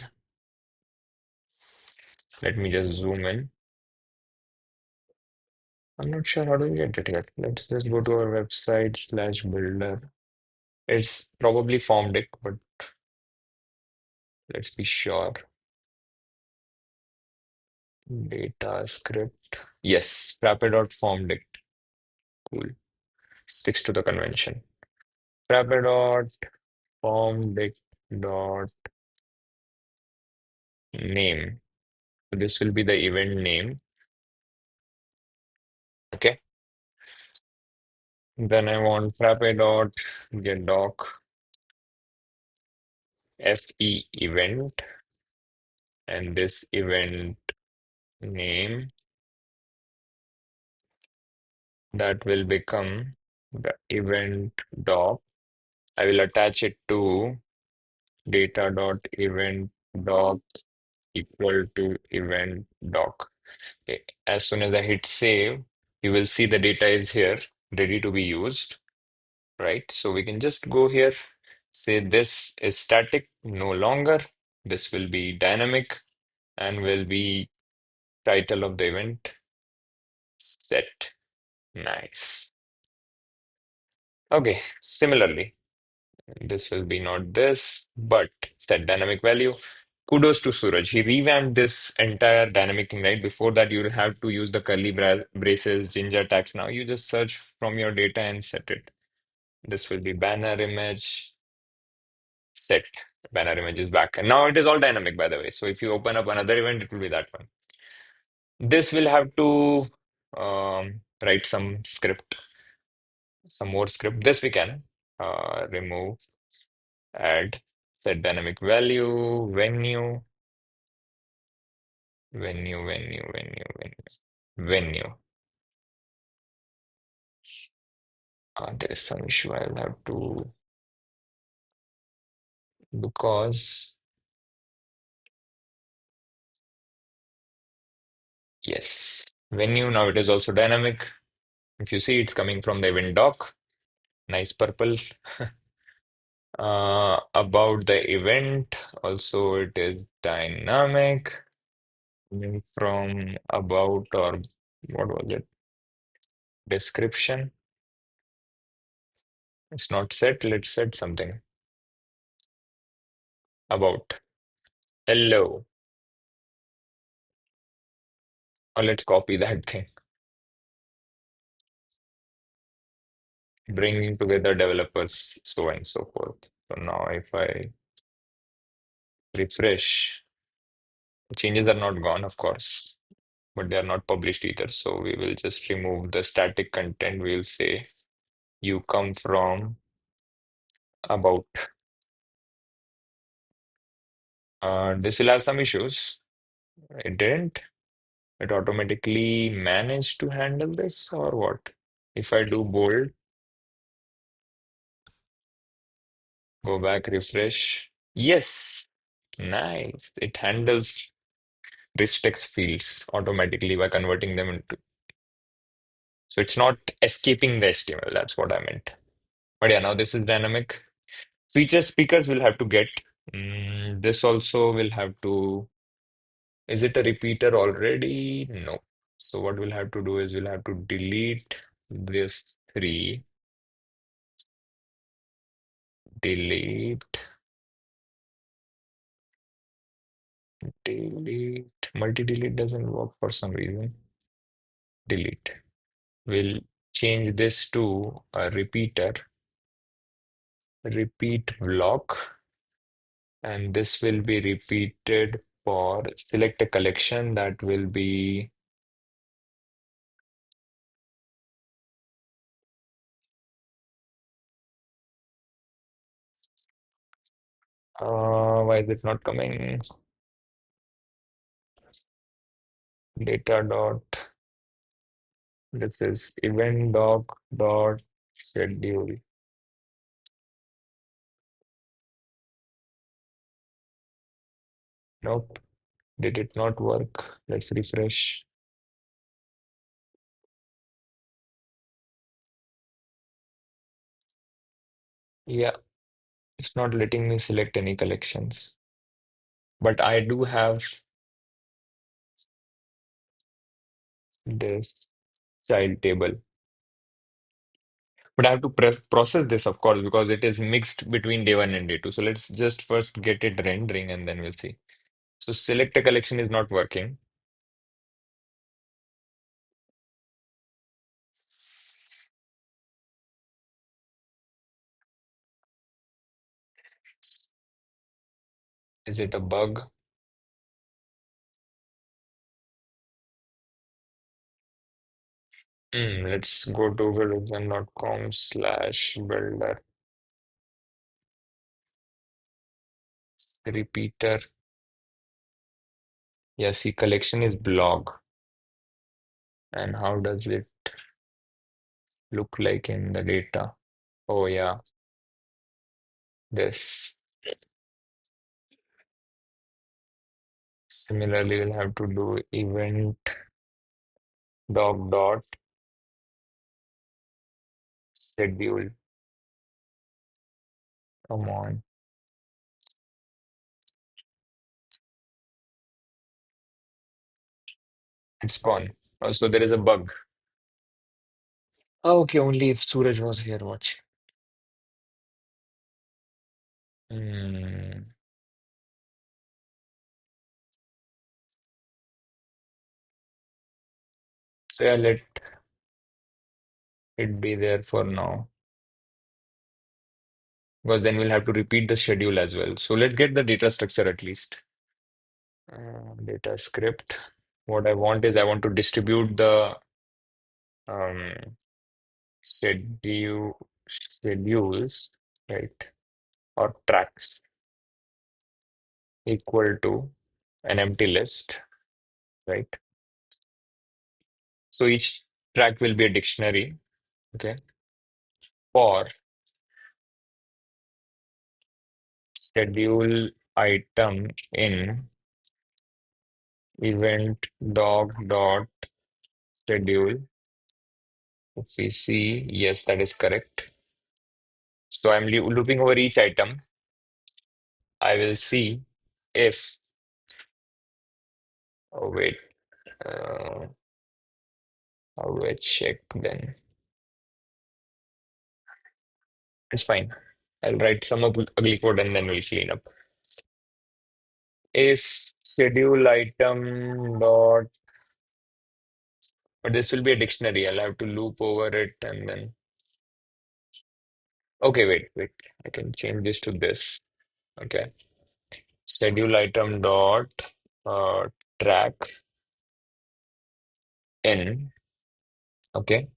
Let me just zoom in. I'm not sure how do we get it here. Let's just go to our website slash builder. It's probably formed it, but let's be sure. Data script. Yes, Frappe.formed it. Cool. Sticks to the convention. Frappe.formed dot name. So this will be the event name. Okay. Then I want Frappe dot get doc fe event and this event name that will become the event doc. I will attach it to data dot event doc equal to event doc. Okay. As soon as I hit save, you will see the data is here ready to be used, right? So we can just go here say this is static no longer. This will be dynamic and will be title of the event set. Nice. Okay, similarly, this will be not this, but set dynamic value. Kudos to Suraj. He revamped this entire dynamic thing, right? Before that, you'll have to use the curly braces, ginger tags. Now you just search from your data and set it. This will be banner image, set. Banner image is back. And now it is all dynamic, by the way. So if you open up another event, it will be that one. This will have to write some script, some more script. This we can remove, add, set dynamic value, venue. There is some issue I'll have to, because yes, venue now it is also dynamic. If you see, it's coming from the event doc. Nice purple. About the event, also it is dynamic. Coming from about, or what was it? Description. It's not set. Let's set something about. Hello. Or let's copy that thing. Bringing together developers, so on and so forth. So now if I refresh, the changes are not gone, of course, but they are not published either. So we will just remove the static content. We'll say you come from about. This will have some issues. It didn't. It automatically managed to handle this, or what? If I do bold, go back, refresh. Yes, nice. It handles rich text fields automatically by converting them into. So it's not escaping the HTML. That's what I meant. But yeah, now this is dynamic. Feature speakers will have to get. This also will have to. Is it a repeater already? No. So what we'll have to do is we'll have to delete this three, delete, delete. Multi-delete doesn't work for some reason. Delete. We'll change this to a repeater, repeat block, and this will be repeated for select a collection that will be why is it not coming? Data dot, this is event doc dot schedule. Nope. Did it not work? Let's refresh. Yeah, it's not letting me select any collections. But I do have this child table. But I have to process this, of course, because it is mixed between day one and day two. So let's just first get it rendering and then we'll see. So select a collection is not working. Is it a bug? Let's go to religion.com/builder. Repeater. Yeah, see, collection is blog. And how does it look like in the data? Oh, yeah, this. Similarly, we'll have to do event doc dot schedule. Come on. It's gone. Oh, so there is a bug. Oh, okay, only if Suraj was here watching. Hmm. So yeah, let it be there for now. Because then we'll have to repeat the schedule as well. So let's get the data structure at least. Data script. What I want is I want to distribute the um, schedules, right, or tracks equal to an empty list, right? So each track will be a dictionary, okay, for schedule item in event dog dot schedule. If we see, yes, that is correct. So I'm looping over each item. I will see if, oh wait, uh, how do I check then? It's fine. I'll write some ugly code and then we'll clean up. If schedule item dot, but this will be a dictionary. I'll have to loop over it and then. Okay, wait. I can change this to this. Okay. Schedule item dot uh, track in. Okay.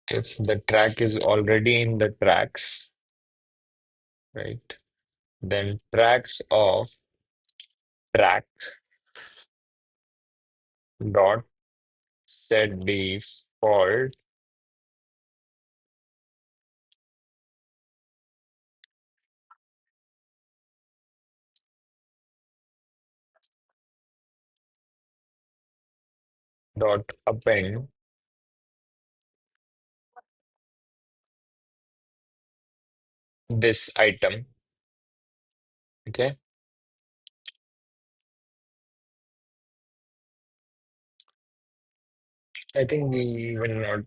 If the track is already in the tracks, right? Then tracks of track dot set default dot append this item. Okay. I think we will not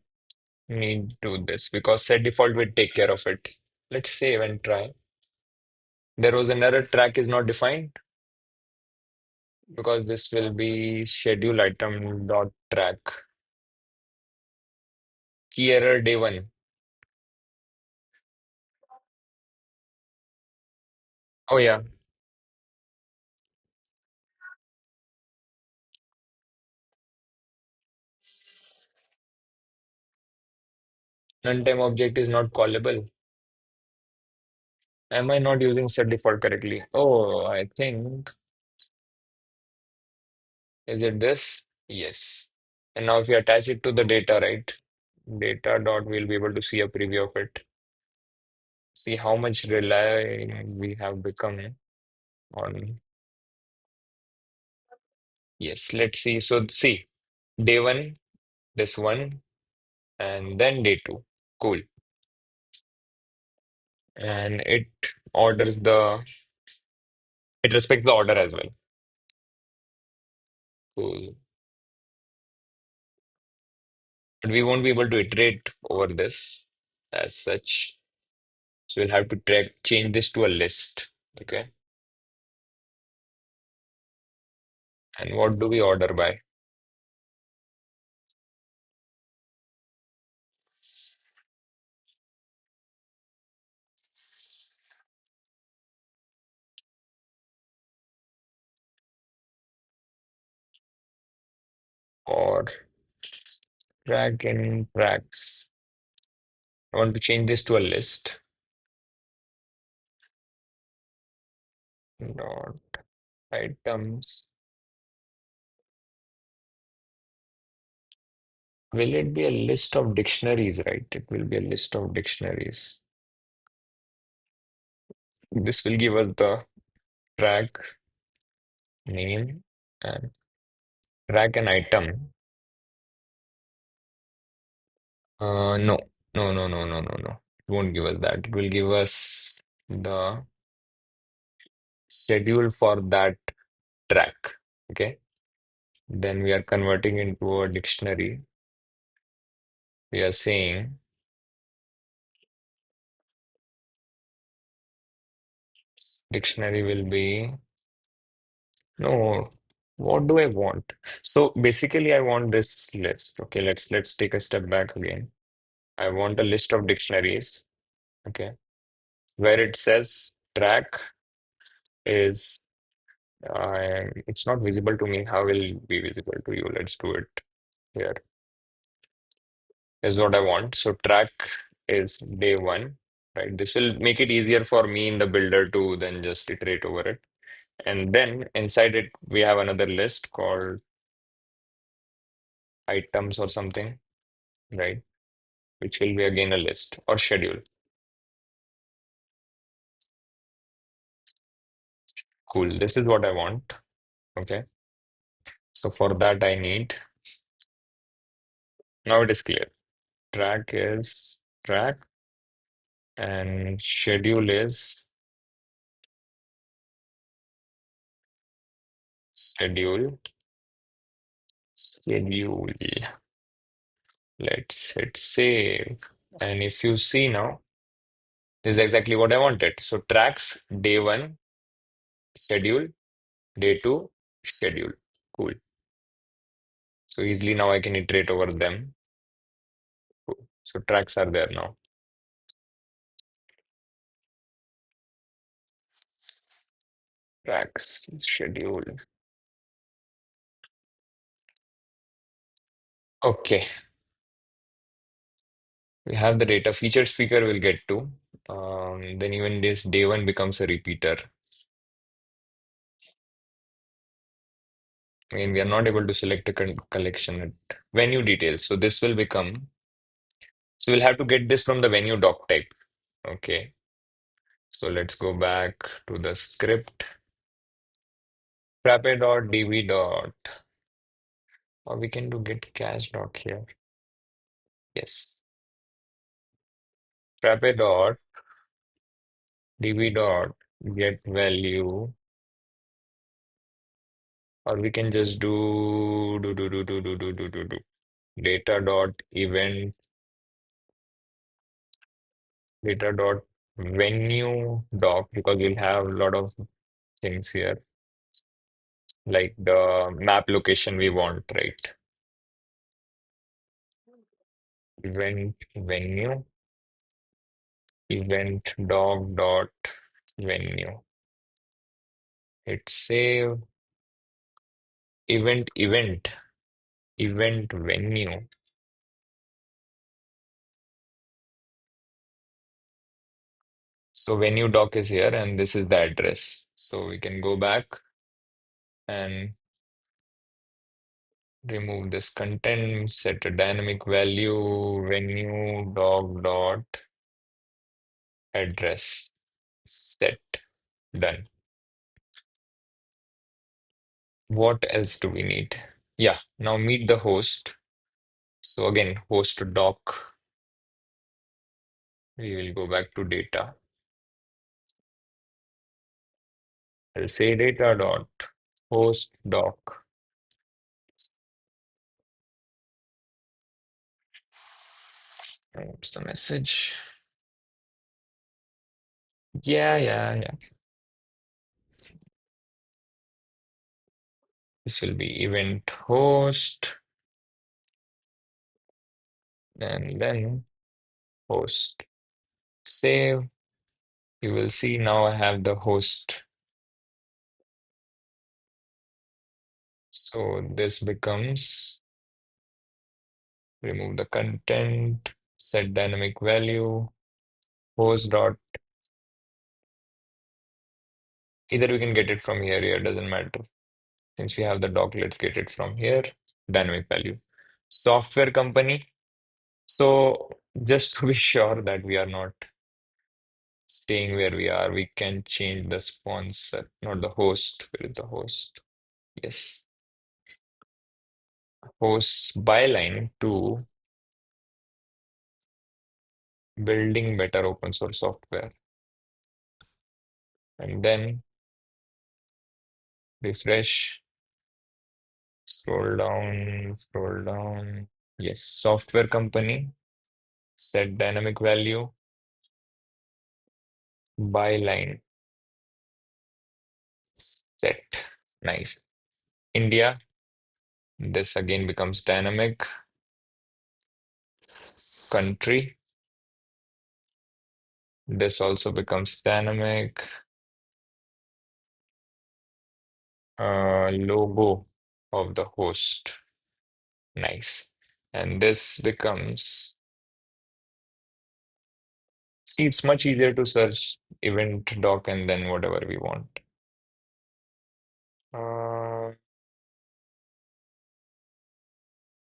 need to do this because set default will take care of it. Let's save and try. There was another track is not defined because this will be schedule item dot track. Key error day one. Oh yeah, runtime object is not callable. Am I not using set default correctly? Oh, I think, is it this? Yes. And now if you attach it to the data, right? Data dot, we'll be able to see a preview of it. See how much rely we have become on. Yes, let's see. So see, day one, this one, and then day two. Cool. And orders the, it respects the order as well. Cool. But we won't be able to iterate over this as such. So we'll have to change this to a list. Okay. And what do we order by? Or track in tracks. I want to change this to a list. Dot items. Will it be a list of dictionaries, right? It will be a list of dictionaries. This will give us the track name and track an item. No, no. won't give us that. It will give us the schedule for that track. Okay. Then we are converting into a dictionary. We are saying dictionary will be no. What do I want? So basically, I want this list. Okay, let's take a step back again. I want a list of dictionaries. Okay, where it says track is it's not visible to me. How will it be visible to you? Let's do it here. Is what I want. So track is day one, right? This will make it easier for me in the builder to then just iterate over it. And then inside it, we have another list called items or something, right? Which will be again a list or schedule. Cool. This is what I want. Okay. So for that, I need, now it is clear. Track is track and schedule, schedule. Let's hit save. And if you see now, this is exactly what I wanted. So tracks, day one, schedule, day two, schedule. Cool. So easily now I can iterate over them. Cool. So tracks are there now. Tracks, schedule. Okay. We have the data. Featured speaker we'll get to. Then even this day one becomes a repeater. Again, we are not able to select a collection at venue details. So this will become, so we'll have to get this from the venue doc type. Okay. So let's go back to the script. Frappe.db dot, or we can do get cache doc here. Yes. Frappe dot db dot get value, or we can just do data dot event data dot venue doc, because we'll have a lot of things here like the map location we want, right? Event venue event doc dot venue. Hit save. Event venue. So venue doc is here and this is the address. So we can go back and remove this content, set a dynamic value, venue doc dot address. Set. Done. What else do we need? Yeah, now meet the host. So again, host doc. We will go back to data. I'll say data dot host doc. What's the message? Yeah. This will be event host and then host. Save. You will see now I have the host. So this becomes remove the content, set dynamic value, host dot. Either we can get it from here, doesn't matter. Since we have the doc, let's get it from here. Dynamic value. Software company. So just to be sure that we are not staying where we are, we can change the sponsor, not the host. Where is the host? Yes. Hosts byline to building better open source software. And then refresh, scroll down. Yes, software company, set dynamic value, byline, set. Nice. India, this again becomes dynamic. Country, this also becomes dynamic. Logo of the host. Nice. And this becomes, see, it's much easier to search event doc and then whatever we want. Uh,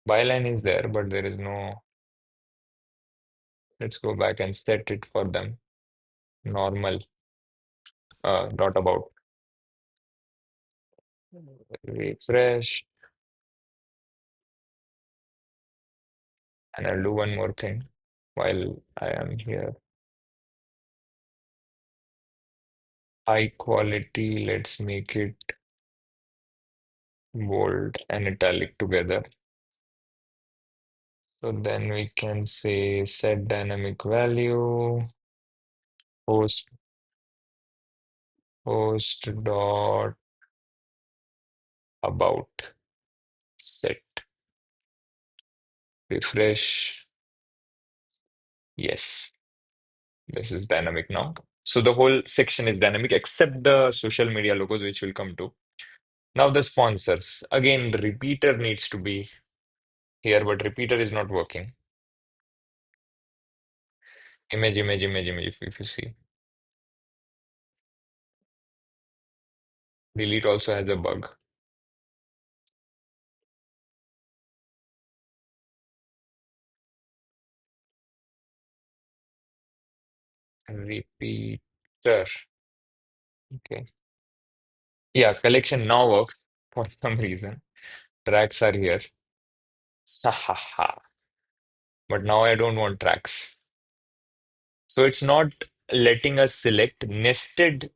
byline is there, but there is no, let's go back and set it for them. Normal, dot about. Refresh, and I'll do one more thing while I am here. High quality, let's make it bold and italic together. So then we can say set dynamic value, host, host dot about, set, refresh. Yes, this is dynamic now. So the whole section is dynamic except the social media logos, which we'll come to. Now the sponsors. Again, the repeater needs to be here, but repeater is not working. Image, if you see. Delete also has a bug. Repeater. Okay. Yeah, collection now works for some reason. Tracks are here. Ha ha ha. But now I don't want tracks. So it's not letting us select nested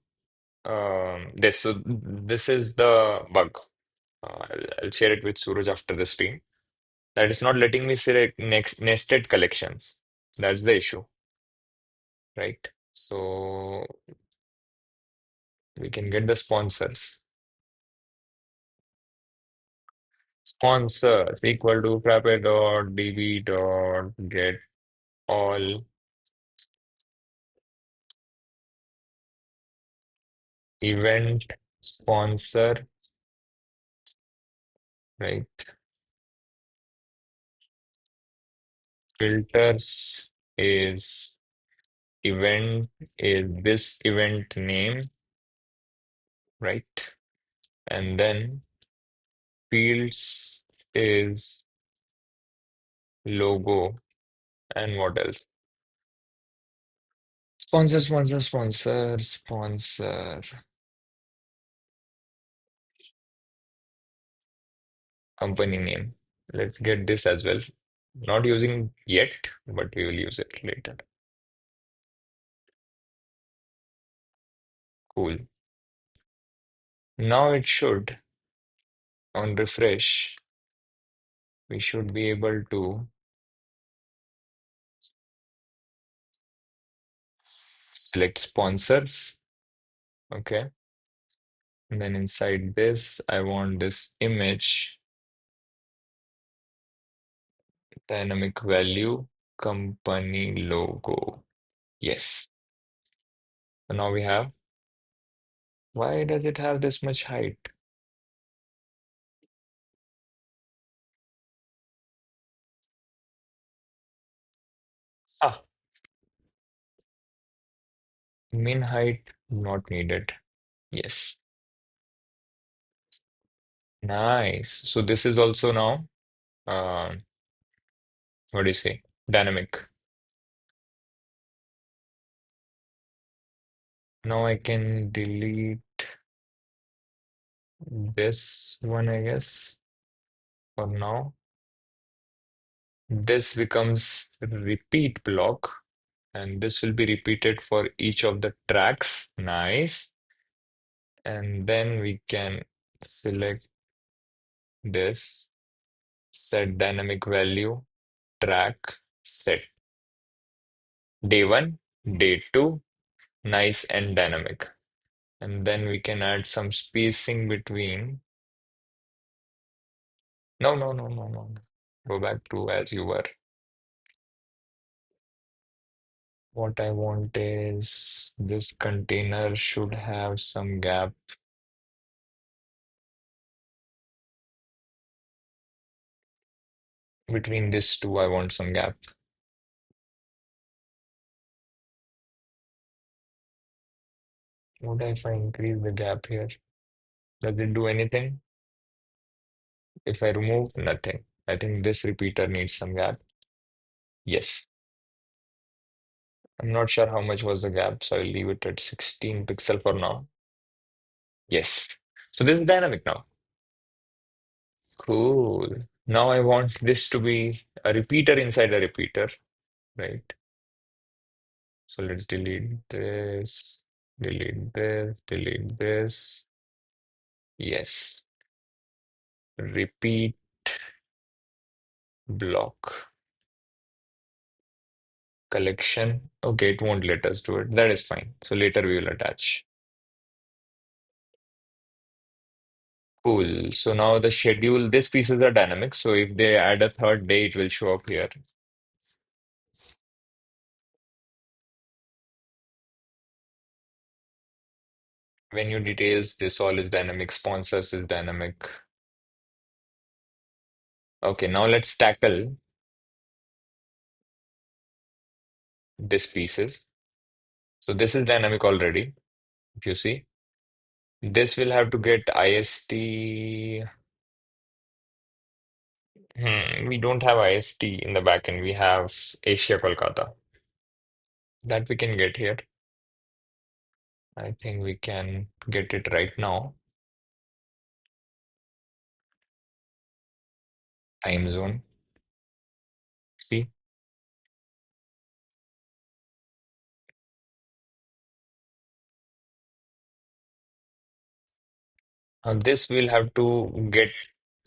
this. So this is the bug. I'll share it with Suraj after the stream. That is not letting me select next nested collections. That's the issue, right? So we can get the sponsors. Sponsors equal to frappe dot db dot get all event sponsor, right? Filters is event is this event name, right? And then fields is logo and what else? Sponsor. Company name. Let's get this as well. Not using yet, but we will use it later. Cool. Now it should, on refresh, we should be able to select sponsors. Okay. And then inside this, I want this image dynamic value company logo. Yes. So now we have, why does it have this much height? Ah, min height not needed. Yes. Nice. So this is also now, um, what do you say? Dynamic. Now I can delete this one, I guess, for now. This becomes repeat block. And this will be repeated for each of the tracks. Nice. And then we can select this, set dynamic value, track, set. Day one, day two, nice and dynamic. And then we can add some spacing between. No, no, no, no, no. Go back to as you were. What I want is this container should have some gap between these two. I want some gap. What if I increase the gap here? Does it do anything? If I remove, nothing. I think this repeater needs some gap. Yes. I'm not sure how much was the gap, so I'll leave it at 16 pixel for now. Yes. So this is dynamic now. Cool. Now I want this to be a repeater inside a repeater, right? So let's delete this, delete this, delete this. Yes. Repeat block collection. Okay, it won't let us do it. That is fine. So later we will attach. Cool. So now the schedule, these pieces are dynamic. So if they add a third day, it will show up here. Venue details, this all is dynamic. Sponsors is dynamic. Okay, now let's tackle this pieces. So this is dynamic already, if you see. This will have to get IST. We don't have IST in the backend. We have Asia Kolkata. That we can get here. I think we can get it right now. Time zone. See? This we'll have to get,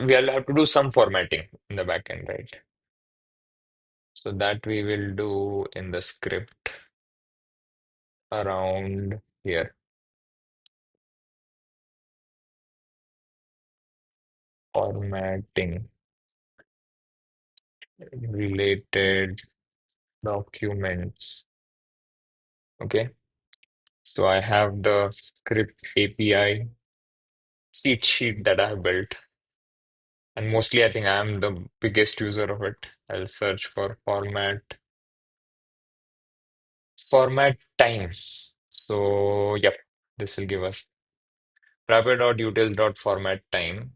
we'll have to do some formatting in the backend, right? So that we will do in the script around here. Formatting related documents. Okay. So I have the script API cheat sheet that I have built. And mostly I think I am the biggest user of it. I'll search for format time. So yep, this will give us wrapper.utils.format time.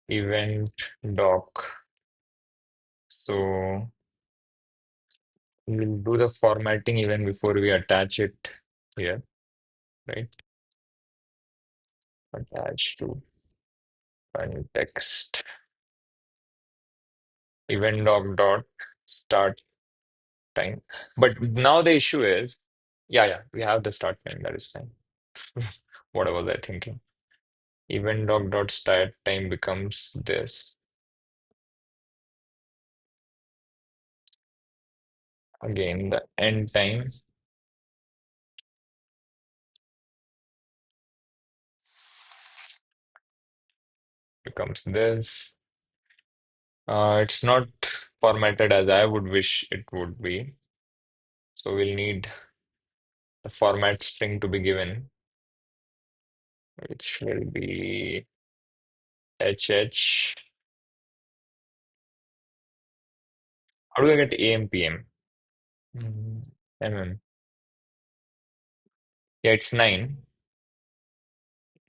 Event doc. So we'll do the formatting even before we attach it here, right? Attach to context. Event doc dot start time. But now the issue is, yeah, we have the start time. That is fine. What was I thinking? Event doc dot start time becomes this. Again, the end time becomes this. It's not formatted as I would wish it would be. So we'll need the format string to be given, which will be HH. How do I get AM, PM? MM. Yeah, it's 9.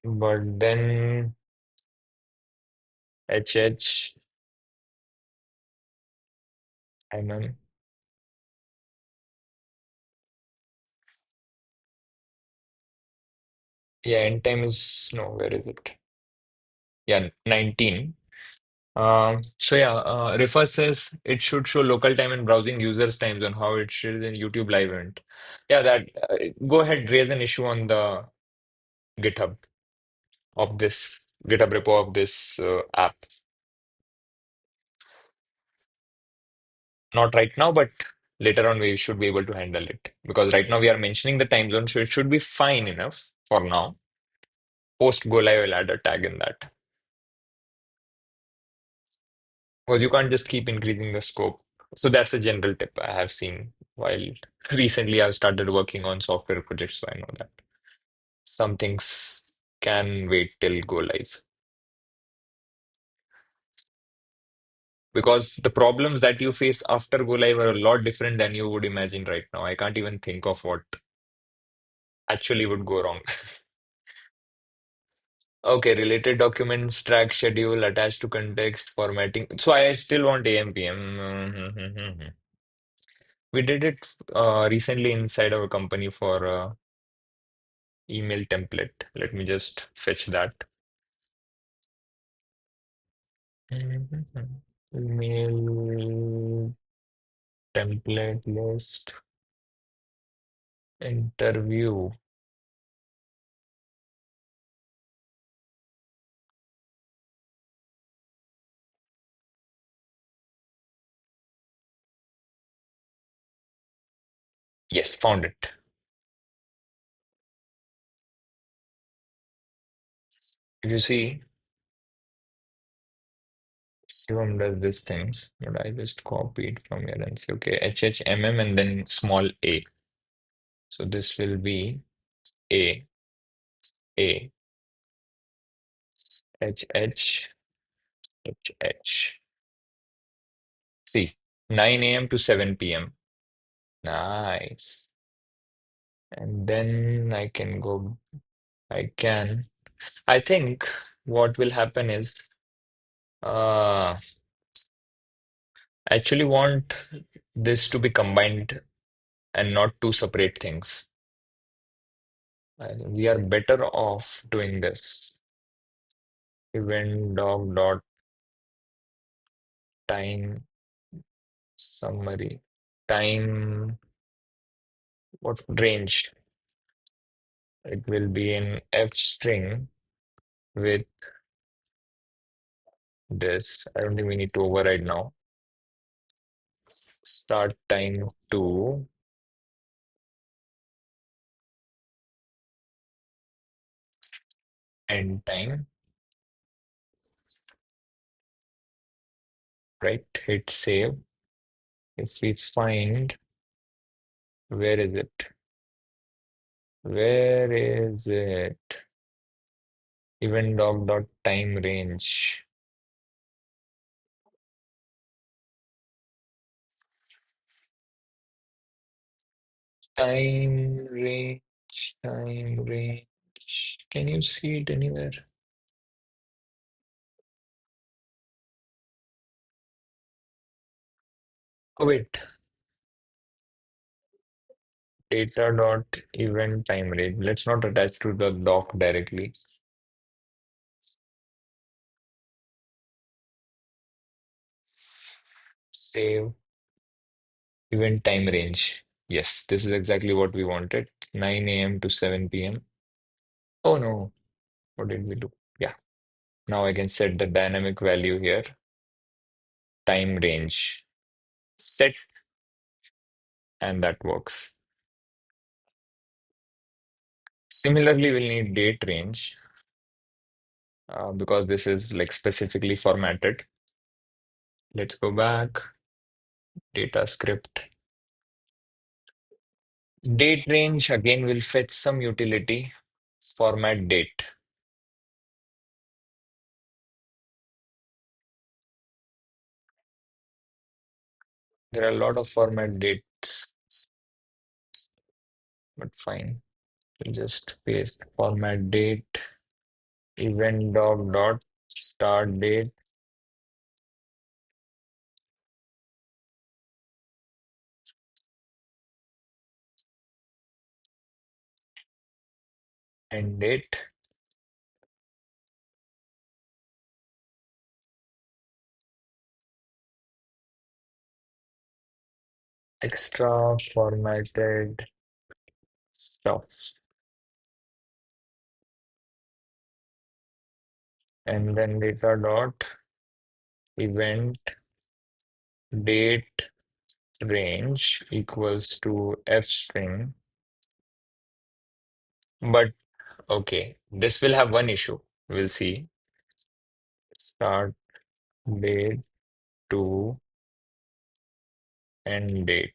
But then HH, MM. Yeah, end time is, no, where is it? Yeah, 19. So yeah, Refer says it should show local time and browsing users' times on how it should in YouTube live event. Yeah, that go ahead, raise an issue on the GitHub of this GitHub repo of this app. Not right now, but later on we should be able to handle it because right now we are mentioning the time zone, so it should be fine enough for now. Post go live, will add a tag in that because you can't just keep increasing the scope. So that's a general tip I have seen while recently I've started working on software projects, so I know that some things can wait till go live because the problems that you face after go live are a lot different than you would imagine right now. I can't even think of what actually would go wrong. Okay, related documents, track schedule, attached to context, formatting. So I still want AMPM. We did it recently inside our company for email template. Let me just fetch that. Email template list, interview. Yes, found it. You see, Shivam does these things, but I just copied from here and say, okay, HHMM and then small a. So this will be A, A, H, H, H, H. See, 9 a.m. to 7 p.m. Nice. And then I can, I think what will happen is, uh, I actually want this to be combined and not two separate things. I think we are better off doing this. Event dot time summary. Time, what range? It will be in F string with this. I don't think we need to override now. Start time to end time, right? Hit save. If we find, where is it? Where is it? Event dot time range. Time range, time range. Can you see it anywhere? Oh, wait. Data dot event time range. Let's not attach to the doc directly. Save event time range. Yes, this is exactly what we wanted. 9 a.m. to 7 p.m. Oh no, what did we do? Yeah, now I can set the dynamic value here. Time range. Set, and that works. Similarly, we'll need date range because this is like specifically formatted. Let's go back. Data script. Date range again will fetch some utility. Format date. There are a lot of format dates, but fine. We'll just paste format date, event dot start date, end date. extra formatted stuff. And then data dot event date range equals to f string. But okay, this will have one issue. We'll see. Start date to end date.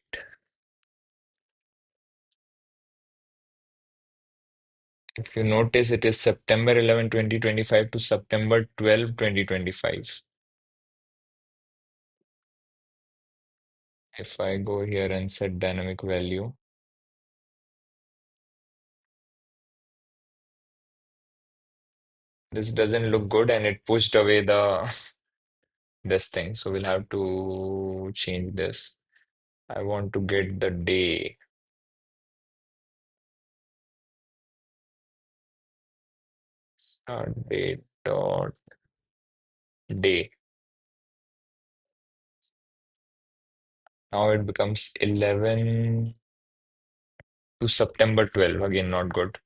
If you notice, it is September 11, 2025 to September 12, 2025. If I go here and set dynamic value, this doesn't look good and it pushed away the this thing. So we'll have to change this. I want to get the day. Start date dot day. Now it becomes 11 to September 12. Again, not good.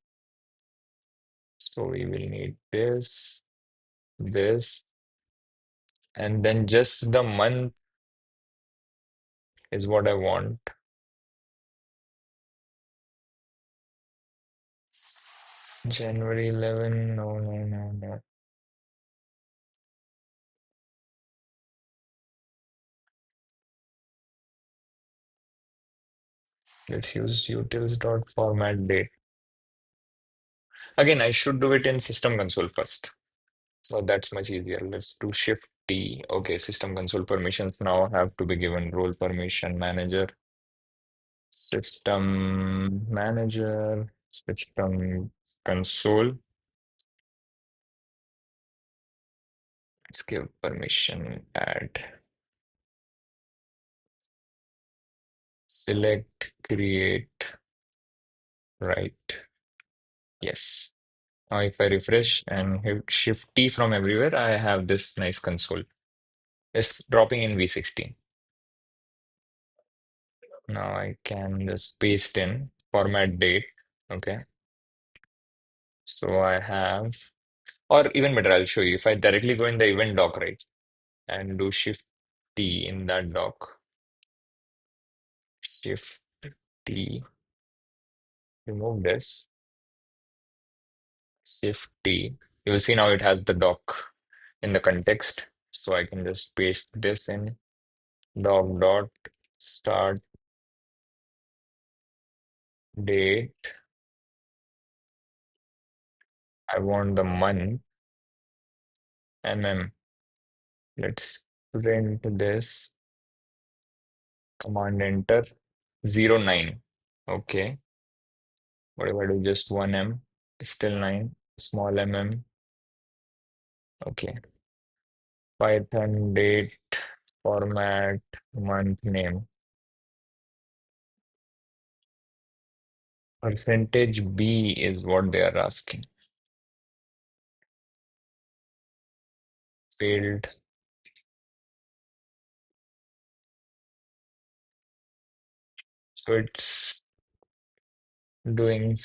So we will need this, and then just the month is what I want. January 11. No, no, no, no. Let's use utils dot format date. Again, I should do it in system console first. So that's much easier. Let's do Shift T. Okay, system console permissions now have to be given role permission manager, system manager, system console. Let's give permission add. Select create right. Yes. Now if I refresh and hit Shift T from everywhere, I have this nice console. It's dropping in V16. Now I can just paste in format date. Okay. So I have, or even better, I'll show you. If I directly go in the event doc, right, and do Shift T in that doc, Shift T, remove this, Shift T. You will see now it has the doc in the context. So I can just paste this in doc dot start date. I want the month, mm. Let's print this, command enter, 09. Okay. What if I do just 1M? Still 9. Small mm. Okay. Python date format month name. Percentage B is what they are asking. Failed. So it's doing.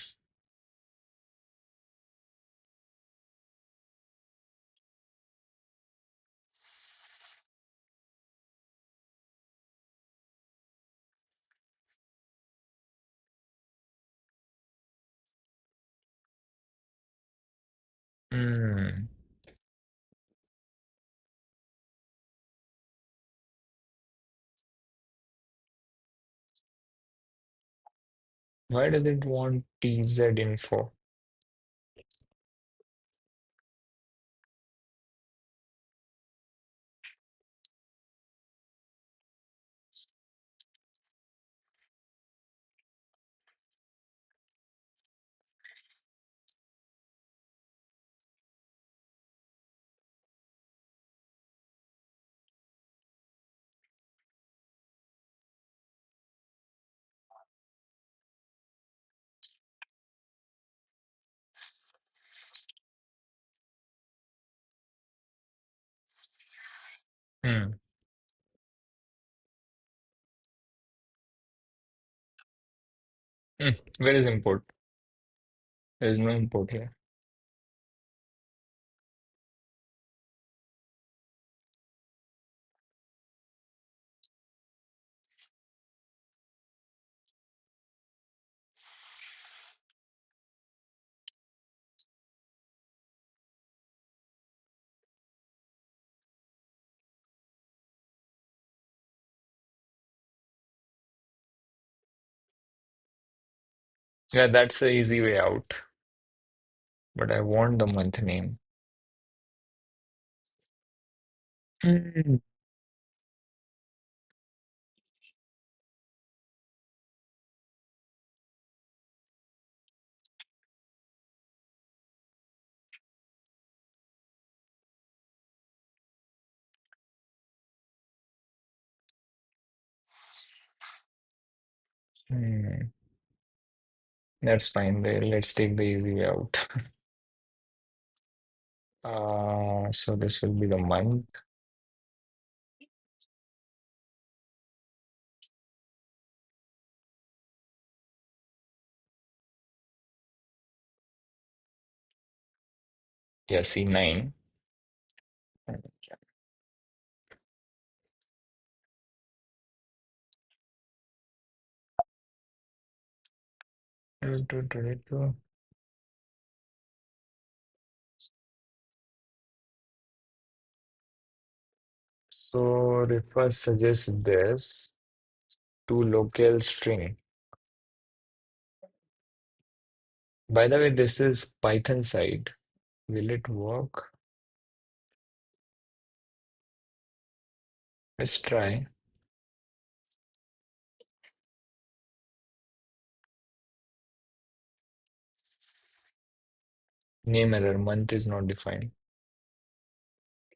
Hmm. Why does it want TZ info? Hmm. Hmm. Where is import? There is no import here. Yeah, that's the easy way out. But I want the month name. Hmm. Hmm. That's fine. There, let's take the easy way out. So this will be the month. Yeah, C9. So refer suggests this to local string. By the way, this is Python side. Will it work? Let's try. Name error, month is not defined.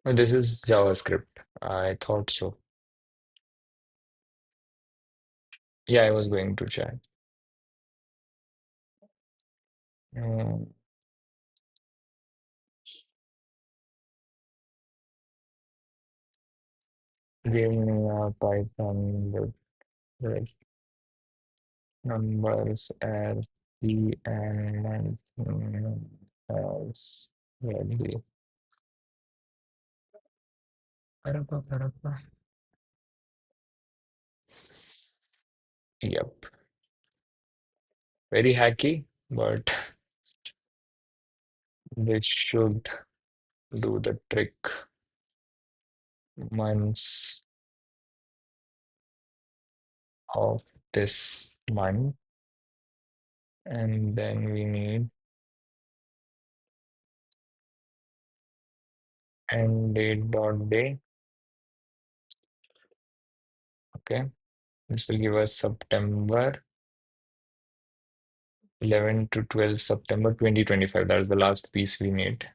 Oh, this is JavaScript. I thought so. Yeah, I was going to check. Mm, Give me a Python with numbers as key and as value. Parappa, parappa. Yep. Very hacky, but this should do the trick. Months of this month, and then we need end date dot day. Okay, this will give us September 11 to 12 September 2025. That is the last piece we need.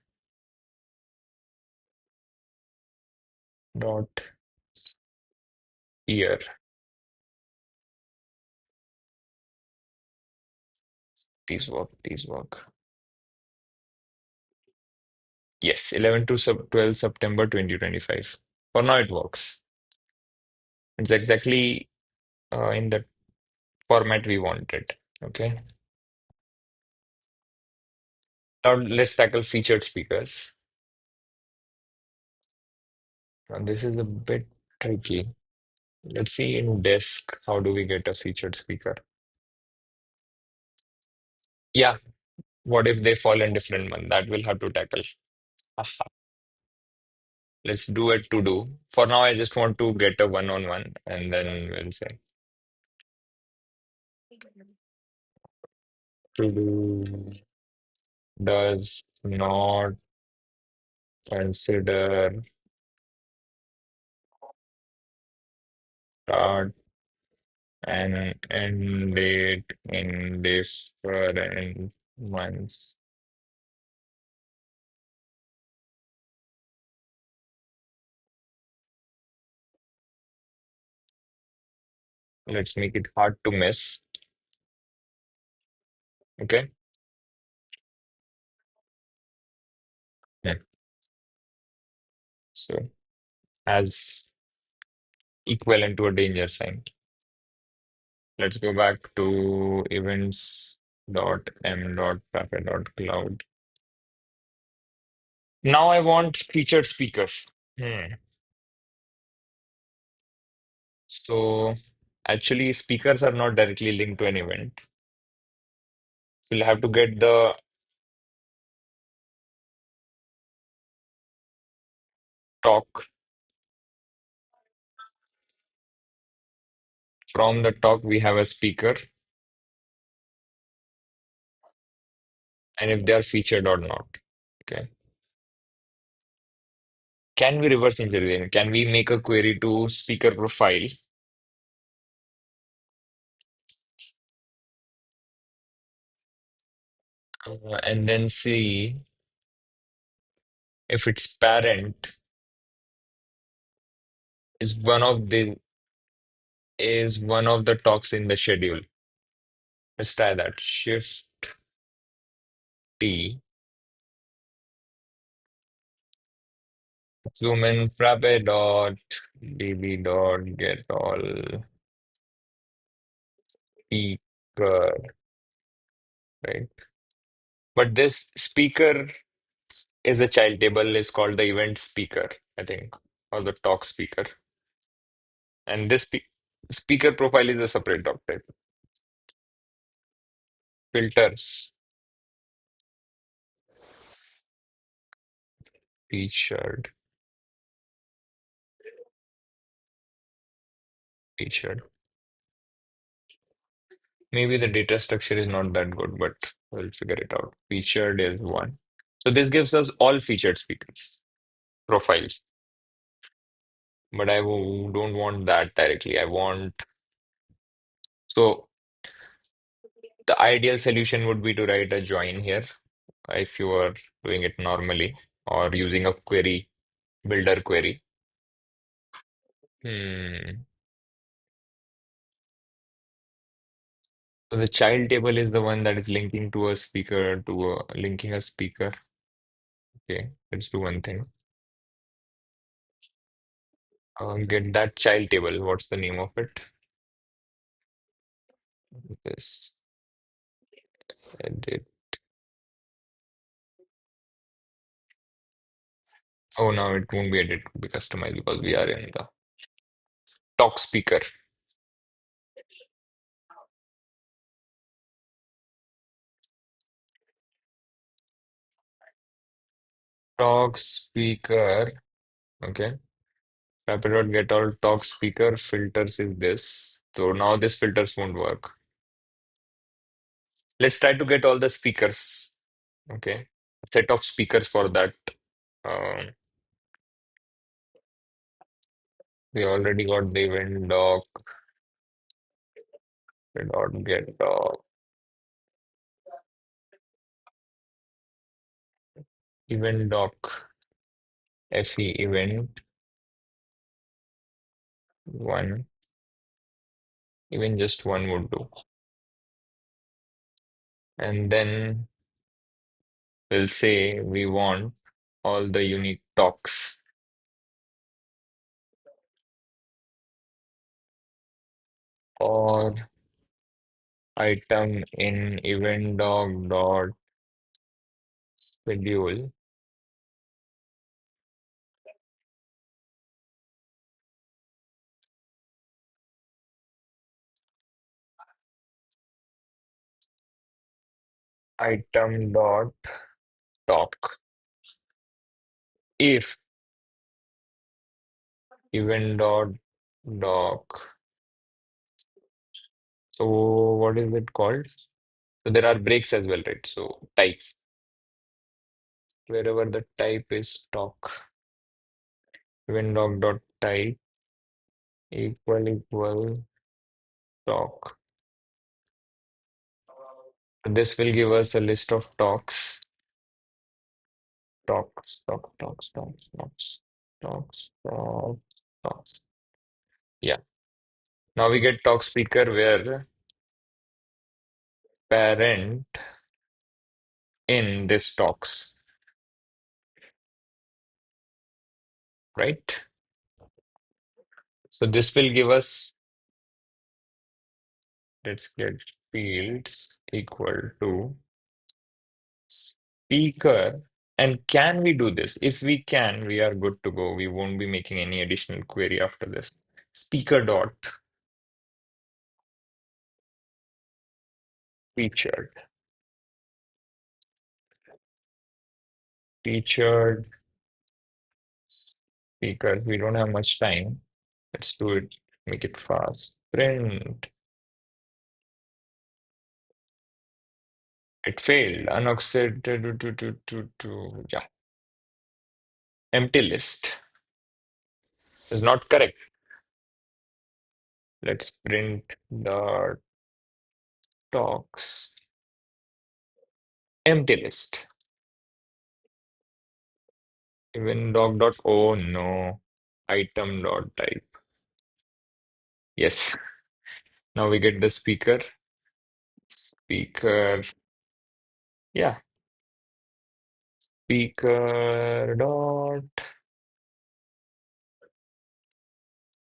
Dot year. These work. These work. Yes, 11 to 12 September 2025. For now, it works. It's exactly in the format we wanted. Okay. Now let's tackle featured speakers. Now, this is a bit tricky. Let's see in desk, how do we get a featured speaker? Yeah, what if they fall in different month? That we'll have to tackle. Aha. Let's do it to do. For now, I just want to get a one-on-one and then we'll say to do does not consider start and end date in different months. Let's make it hard to miss. Okay. Yeah. So as equivalent to a danger sign. Let's go back to events dot m dot frappe dot cloud. Now I want featured speakers. So actually, speakers are not directly linked to an event. We'll have to get the talk. From the talk, we have a speaker, and if they are featured or not. Okay. Can we reverse engineer? Can we make a query to speaker profile and then see if its parent is one of the talks in the schedule? Let's try that. Shift T, zoom in, frappe dot db dot get all speaker, right? But this speaker is a child table is called the event speaker, I think, or the talk speaker. And this speaker profile is a separate doc type. Filters, featured, featured. Maybe the data structure is not that good, but we'll figure it out. Featured is one. So this gives us all featured speakers profiles, but don't want that directly. I want so the ideal solution would be to write a join here if you are doing it normally or using a query builder query. Hmm. So the child table is the one that is linking to a speaker to linking a speaker. Okay, let's do one thing. Get that child table. What's the name of it? This edit. Oh, no, it won't be edit, it will be customized because we are in the talk speaker. Talk speaker. Okay. Get all talk speaker filters is this. So now this filters won't work. Let's try to get all the speakers. Okay. A set of speakers for that. Um, we already got the event doc. We dot get doc. Event doc. FE event one. Even just one would do. And then we'll say we want all the unique talks or item in event dog dot schedule item dot talk if event dot doc. So what is it called? So there are breaks as well, right? So type wherever the type is talk. Event dog dot type equal talk. This will give us a list of talks. Yeah. Now we get talk speaker where parent in this talks, right? So this will give us Let's get fields equal to speaker. And can we do this? If we can, we are good to go. We won't be making any additional query after this. Speaker dot featured. Featured speaker. We don't have much time. Let's do it. Make it fast. Print. It failed. Unoxidated. Yeah. Empty list is not correct. Let's print the talks. Empty list. Even dog dot. Oh no. Item dot type. Yes. Now we get the speaker. Speaker. Yeah. Speaker dot.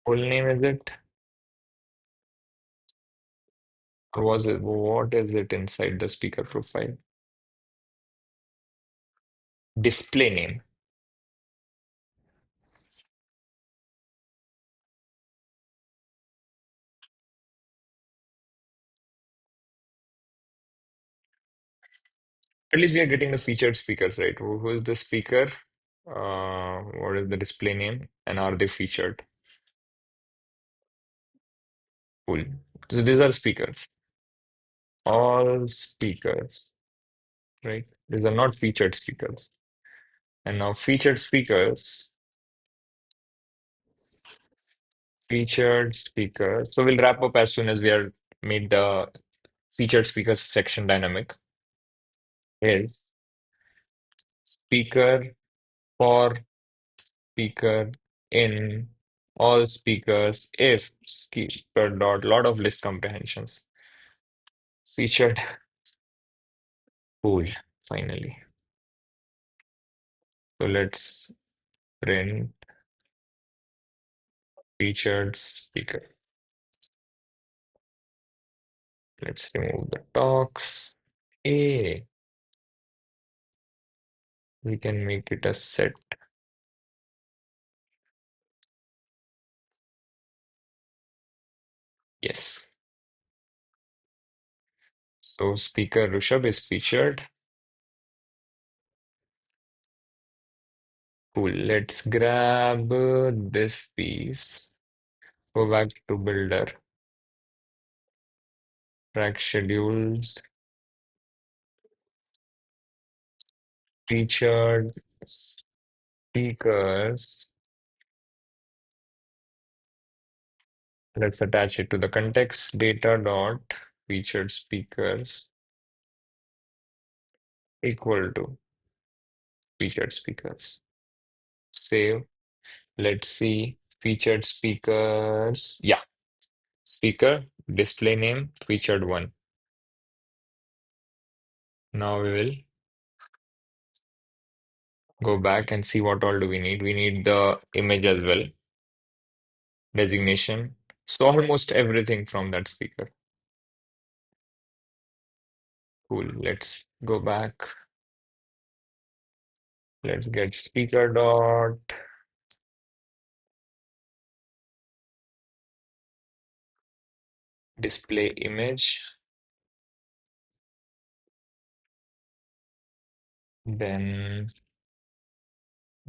Full name is it? Or was it? What is it inside the speaker profile? Display name. At least we are getting the featured speakers, right? Who is the speaker? What is the display name? And are they featured? Cool. So these are speakers. All speakers, right? These are not featured speakers. And now featured speakers. So we'll wrap up as soon as we are made the featured speakers section dynamic. Is speaker for speaker in all speakers if speaker dot lot of list comprehensions. Featured. Cool. Finally. So let's print featured speaker. Let's remove the talks. A. We can make it a set. Yes. So speaker Rishabh is featured. Cool. Let's grab this piece. Go back to builder. Track schedules. Featured speakers. Let's attach it to the context data dot featured speakers equal to featured speakers. Save. Let's see featured speakers. Yeah, speaker display name featured one. Now we will go back and see what all do we need. We need the image as well, designation. So almost everything from that speaker. Cool. Let's go back. Let's get speaker dot display image. Then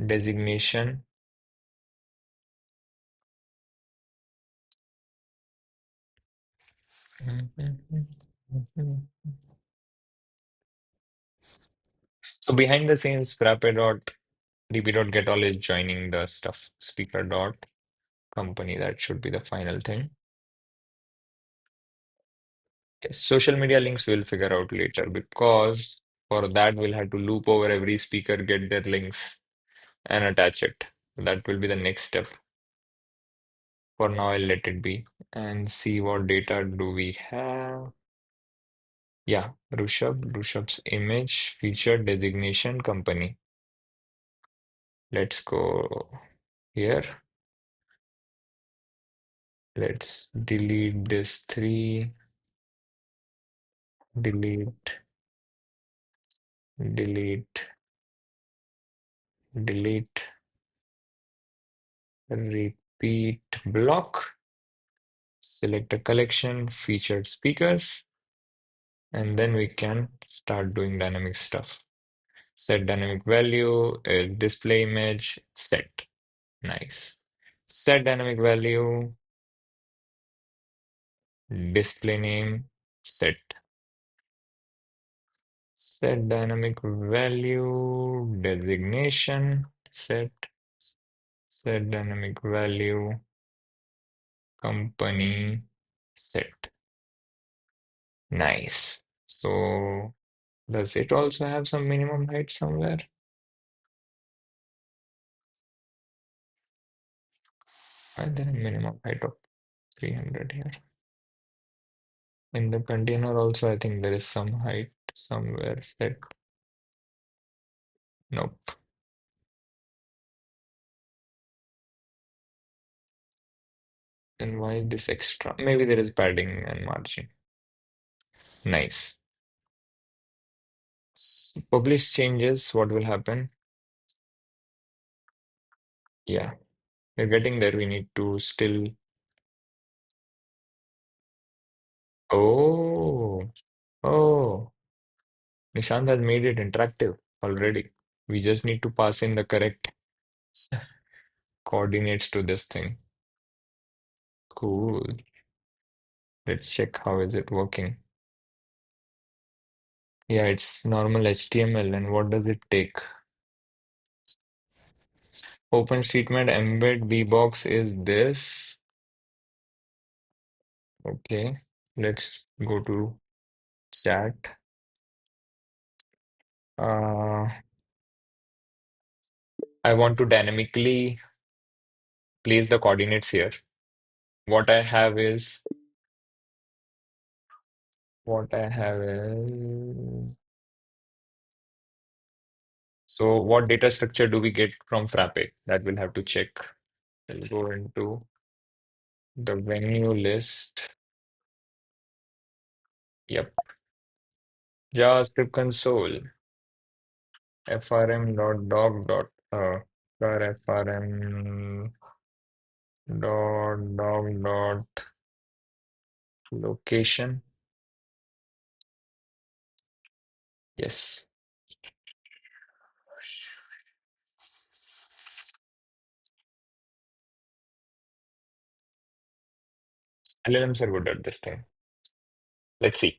designation. So behind the scenes, Frappe dot db dot get all is joining the stuff. Speaker dot company. That should be the final thing. Yes, social media links we'll figure out later because for that we'll have to loop over every speaker, get their links, and attach it. That will be the next step. For now, I'll let it be and see what data do we have. Yeah, Rushabh's image, feature, designation, company. Let's go here. Let's delete this three. delete, delete, delete, repeat block, select a collection, featured speakers, and then we can start doing dynamic stuff. Set dynamic value, display image, set. Nice. Set dynamic value, display name, set. Set dynamic value, designation, set. Set dynamic value, company, set. Nice. So does it also have some minimum height somewhere? And then a minimum height of 300 here. In the container also, I think there is some height somewhere set. Nope. Then why this extra? Maybe there is padding and margin. Nice. Publish changes, what will happen? Yeah, we're getting there. We need to still. Oh, oh, Nishant has made it interactive already. We just need to pass in the correct coordinates to this thing. Cool. Let's check how is it working. Yeah, it's normal HTML. And what does it take? OpenStreetMap embed bbox is this. Okay, let's go to chat. Uh, I want to dynamically place the coordinates here. What I have is what I have is so what data structure do we get from Frappe? That we'll have to check. We'll go into the venue list. Yep. JavaScript console. frm.doc dot frm dot doc dot location. Yes. LLMs are good at this thing. Let's see.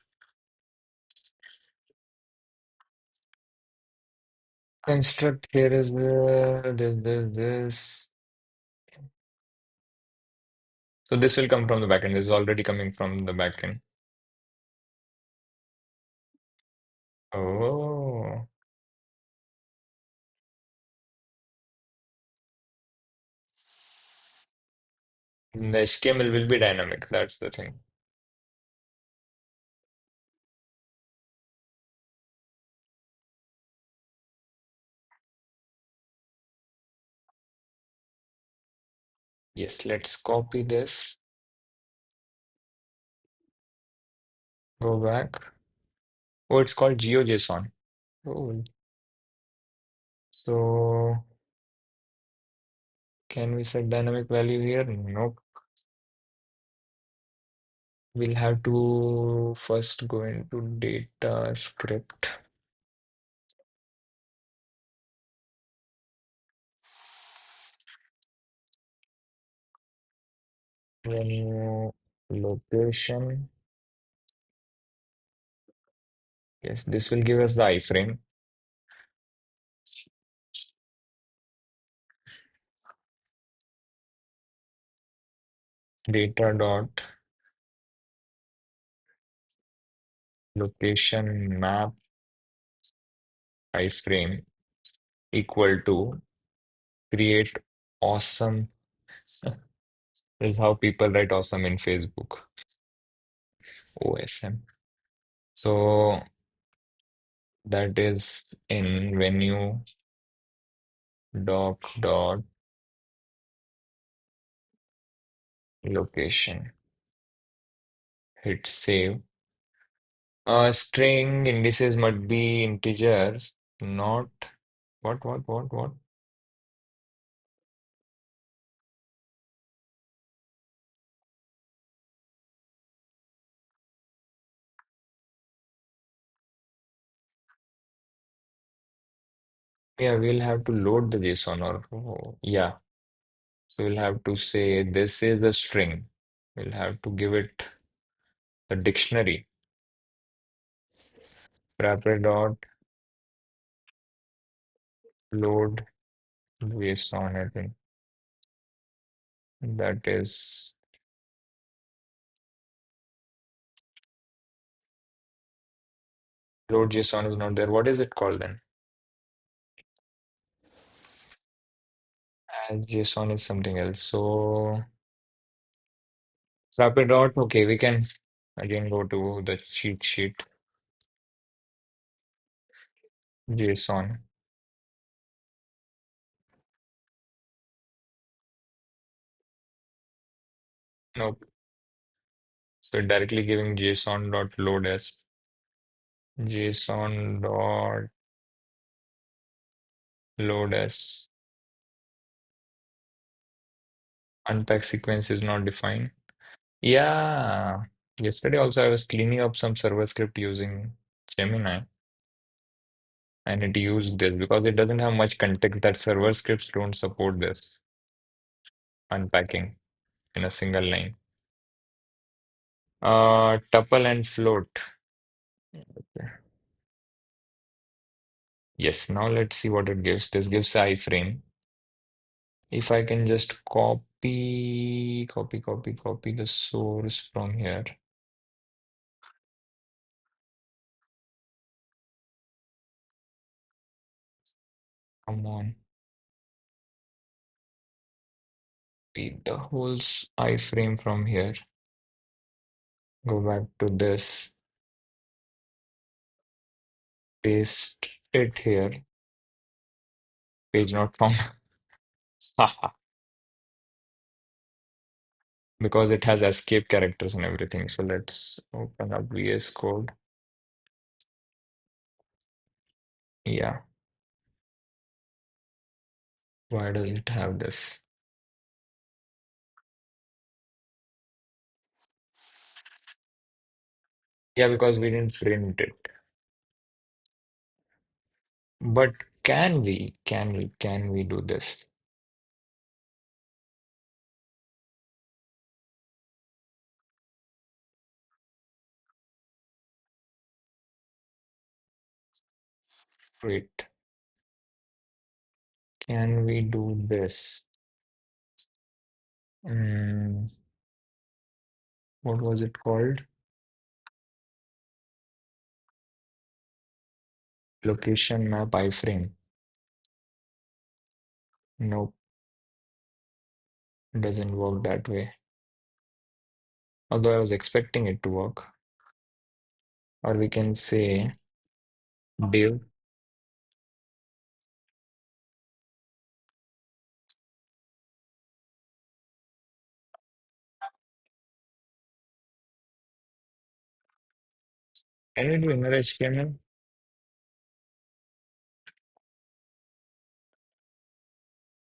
Construct here is this. So this will come from the backend. This is already coming from the backend. Oh, the HTML will be dynamic. That's the thing. Yes, let's copy this. Go back. Oh, it's called GeoJSON. Oh, so can we set dynamic value here? Nope. We'll have to first go into data script. Venue location. Yes, this will give us the iframe. Data dot location map iframe equal to create awesome. This is how people write awesome in Facebook. OSM. So that is in venue doc dot location. Hit save. String indices must be integers, not what? Yeah, we'll have to load the JSON or yeah. So we'll have to say this is a string. We'll have to give it the dictionary. Wrapper dot load JSON, I think that is load JSON is not there. What is it called then? And JSON is something else. So wrapper dot, okay, we can again go to the cheat sheet. JSON. Nope. So directly giving JSON dot load as JSON dot load as unpack sequence is not defined. Yeah. Yesterday also I was cleaning up some server script using Gemini and it used this because it doesn't have much context that server scripts don't support this unpacking in a single line. Tuple and float. Okay. Yes, now let's see what it gives. This gives iframe. If I can just copy the source from here. Come on. Read the whole iframe from here. Go back to this. Paste it here. Page not found. Haha. Because it has escape characters and everything. So let's open up VS Code. Yeah. Why does it have this? Yeah, because we didn't print it. But can we do this? Wait, can we do this? Mm, what was it called? Location map iframe. Nope, doesn't work that way. Although I was expecting it to work. Or we can say div. Can we do inner HTML?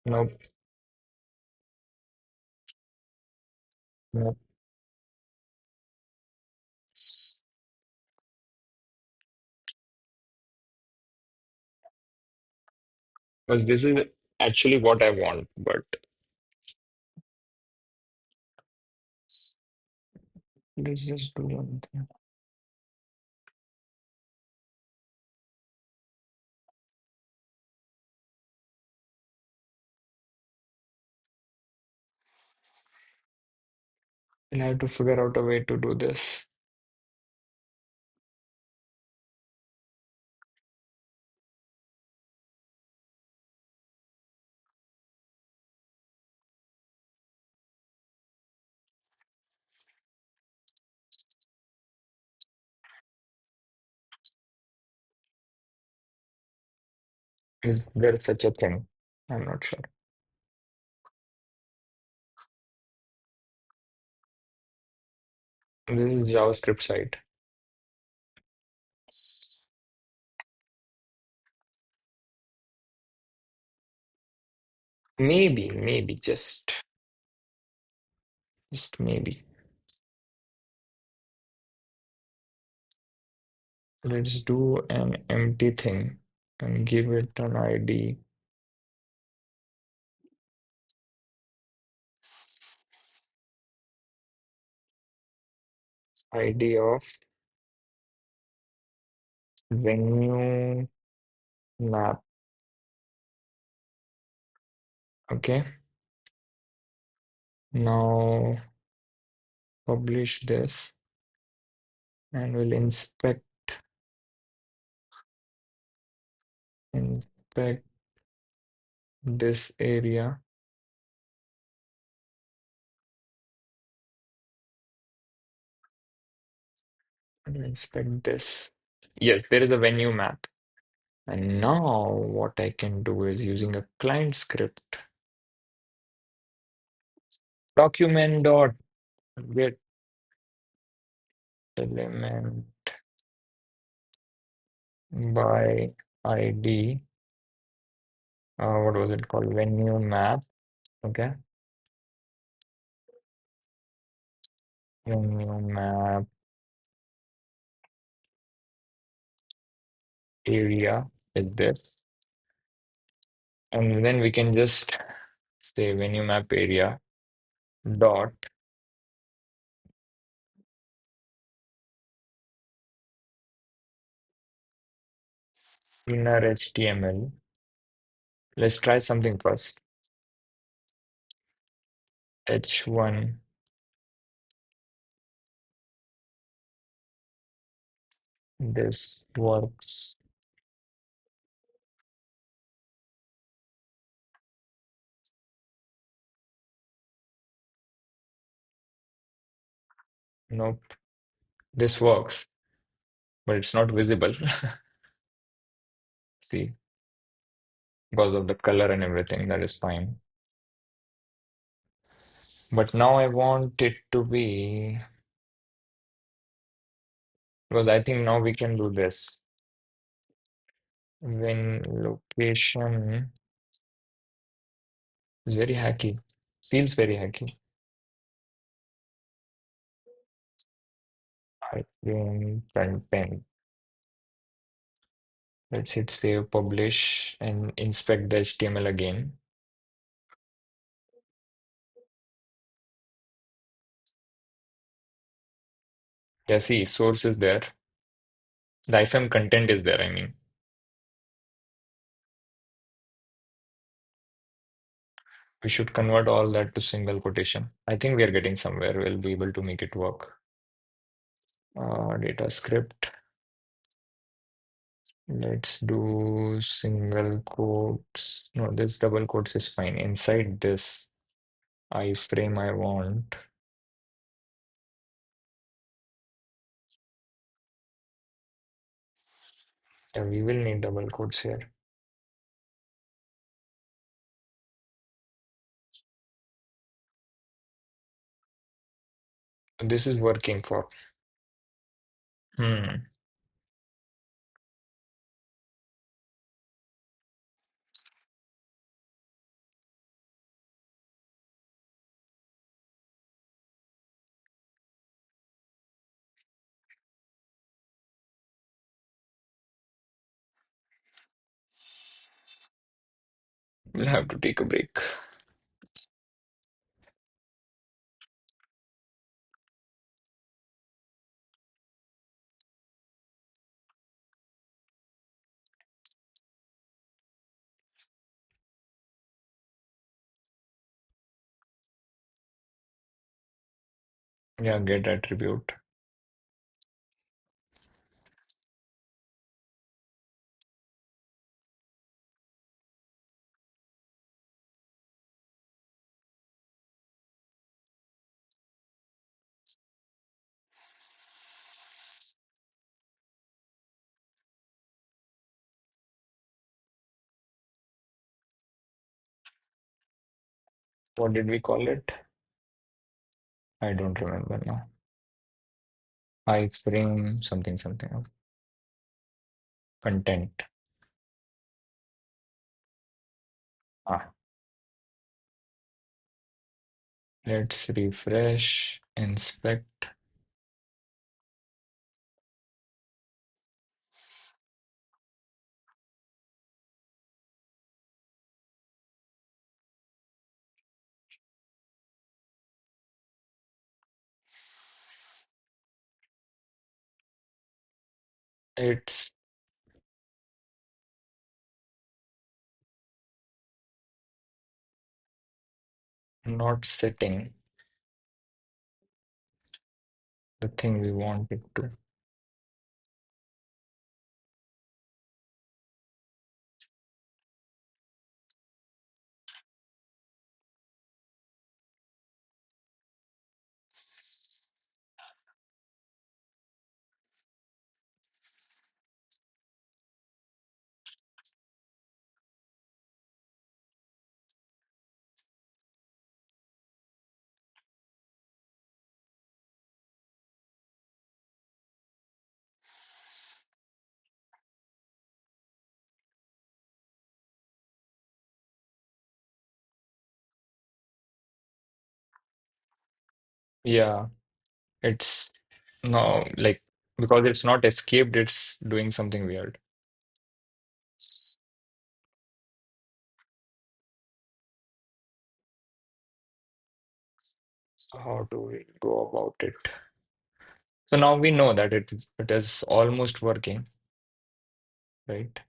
Nope, nope. Because this is actually what I want, but let's just do one thing. We'll have to figure out a way to do this. Is there such a thing? I'm not sure. This is JavaScript site. maybe just maybe. Let's do an empty thing and give it an ID of venue map. Okay, now publish this and we'll inspect this area. And inspect this. Yes, there is a venue map. And now what I can do is using a client script, document dot get element by ID. What was it called? Venue map. Okay. Venue map area is this. And then we can just say venue map area dot inner HTML. Let's try something first. H1. This works. Nope. This works, but it's not visible. See, because of the color and everything, that is fine. But now I want it to be, because I think now we can do this. When location is very hacky, feels very hacky. I think content. Let's hit save, publish, and inspect the HTML again. Yeah, see, source is there. The ifm content is there, I mean. We should convert all that to single quotation. I think we are getting somewhere. We'll be able to make it work. Data script. Let's do single quotes. No, this double quotes is fine. Inside this iframe I want. Yeah, we will need double quotes here. This is working for. Hmm. We'll have to take a break. Yeah, get attribute. What did we call it? I don't remember now. Iframe something something else. Content. Ah, Let's refresh, inspect. It's not setting the thing we want it to. Yeah, it's no like because it's not escaped, it's doing something weird. So how do we go about it? So now we know that it is almost working, right?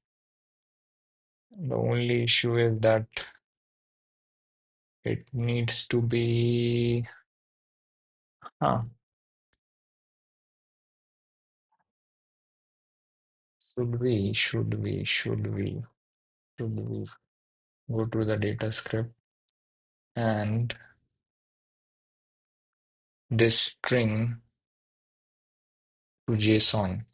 The only issue is that it needs to be, huh, should we go to the data script and this string to JSON,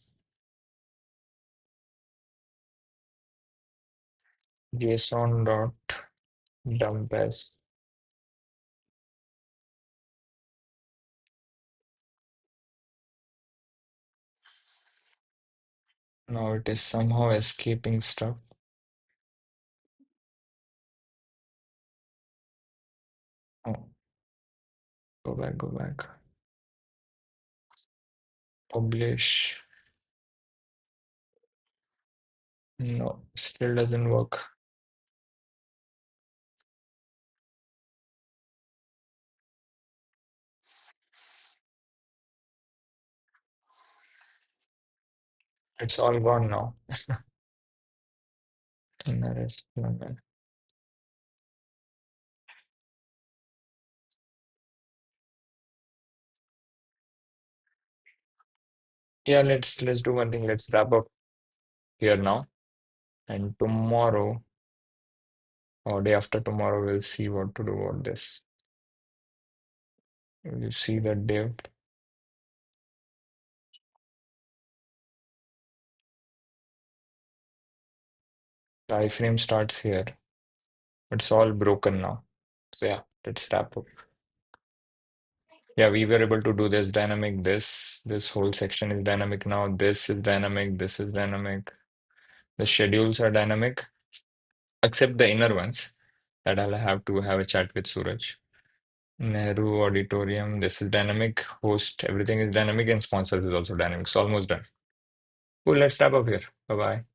JSON dot dump as. Now it is somehow escaping stuff. Oh, go back. Publish. No, still doesn't work. It's all gone now. Inner HTML. Yeah, let's do one thing. Let's wrap up here now. And tomorrow or day after tomorrow, we'll see what to do about this. You see that div. The iframe starts here. It's all broken now. So yeah, let's wrap up. Yeah, we were able to do this dynamic. This whole section is dynamic now. This is dynamic. This is dynamic. The schedules are dynamic, except the inner ones that I'll have to have a chat with Suraj. Nehru Auditorium, this is dynamic. Host, everything is dynamic, and sponsors is also dynamic. It's almost done. Cool, let's wrap up here. Bye bye.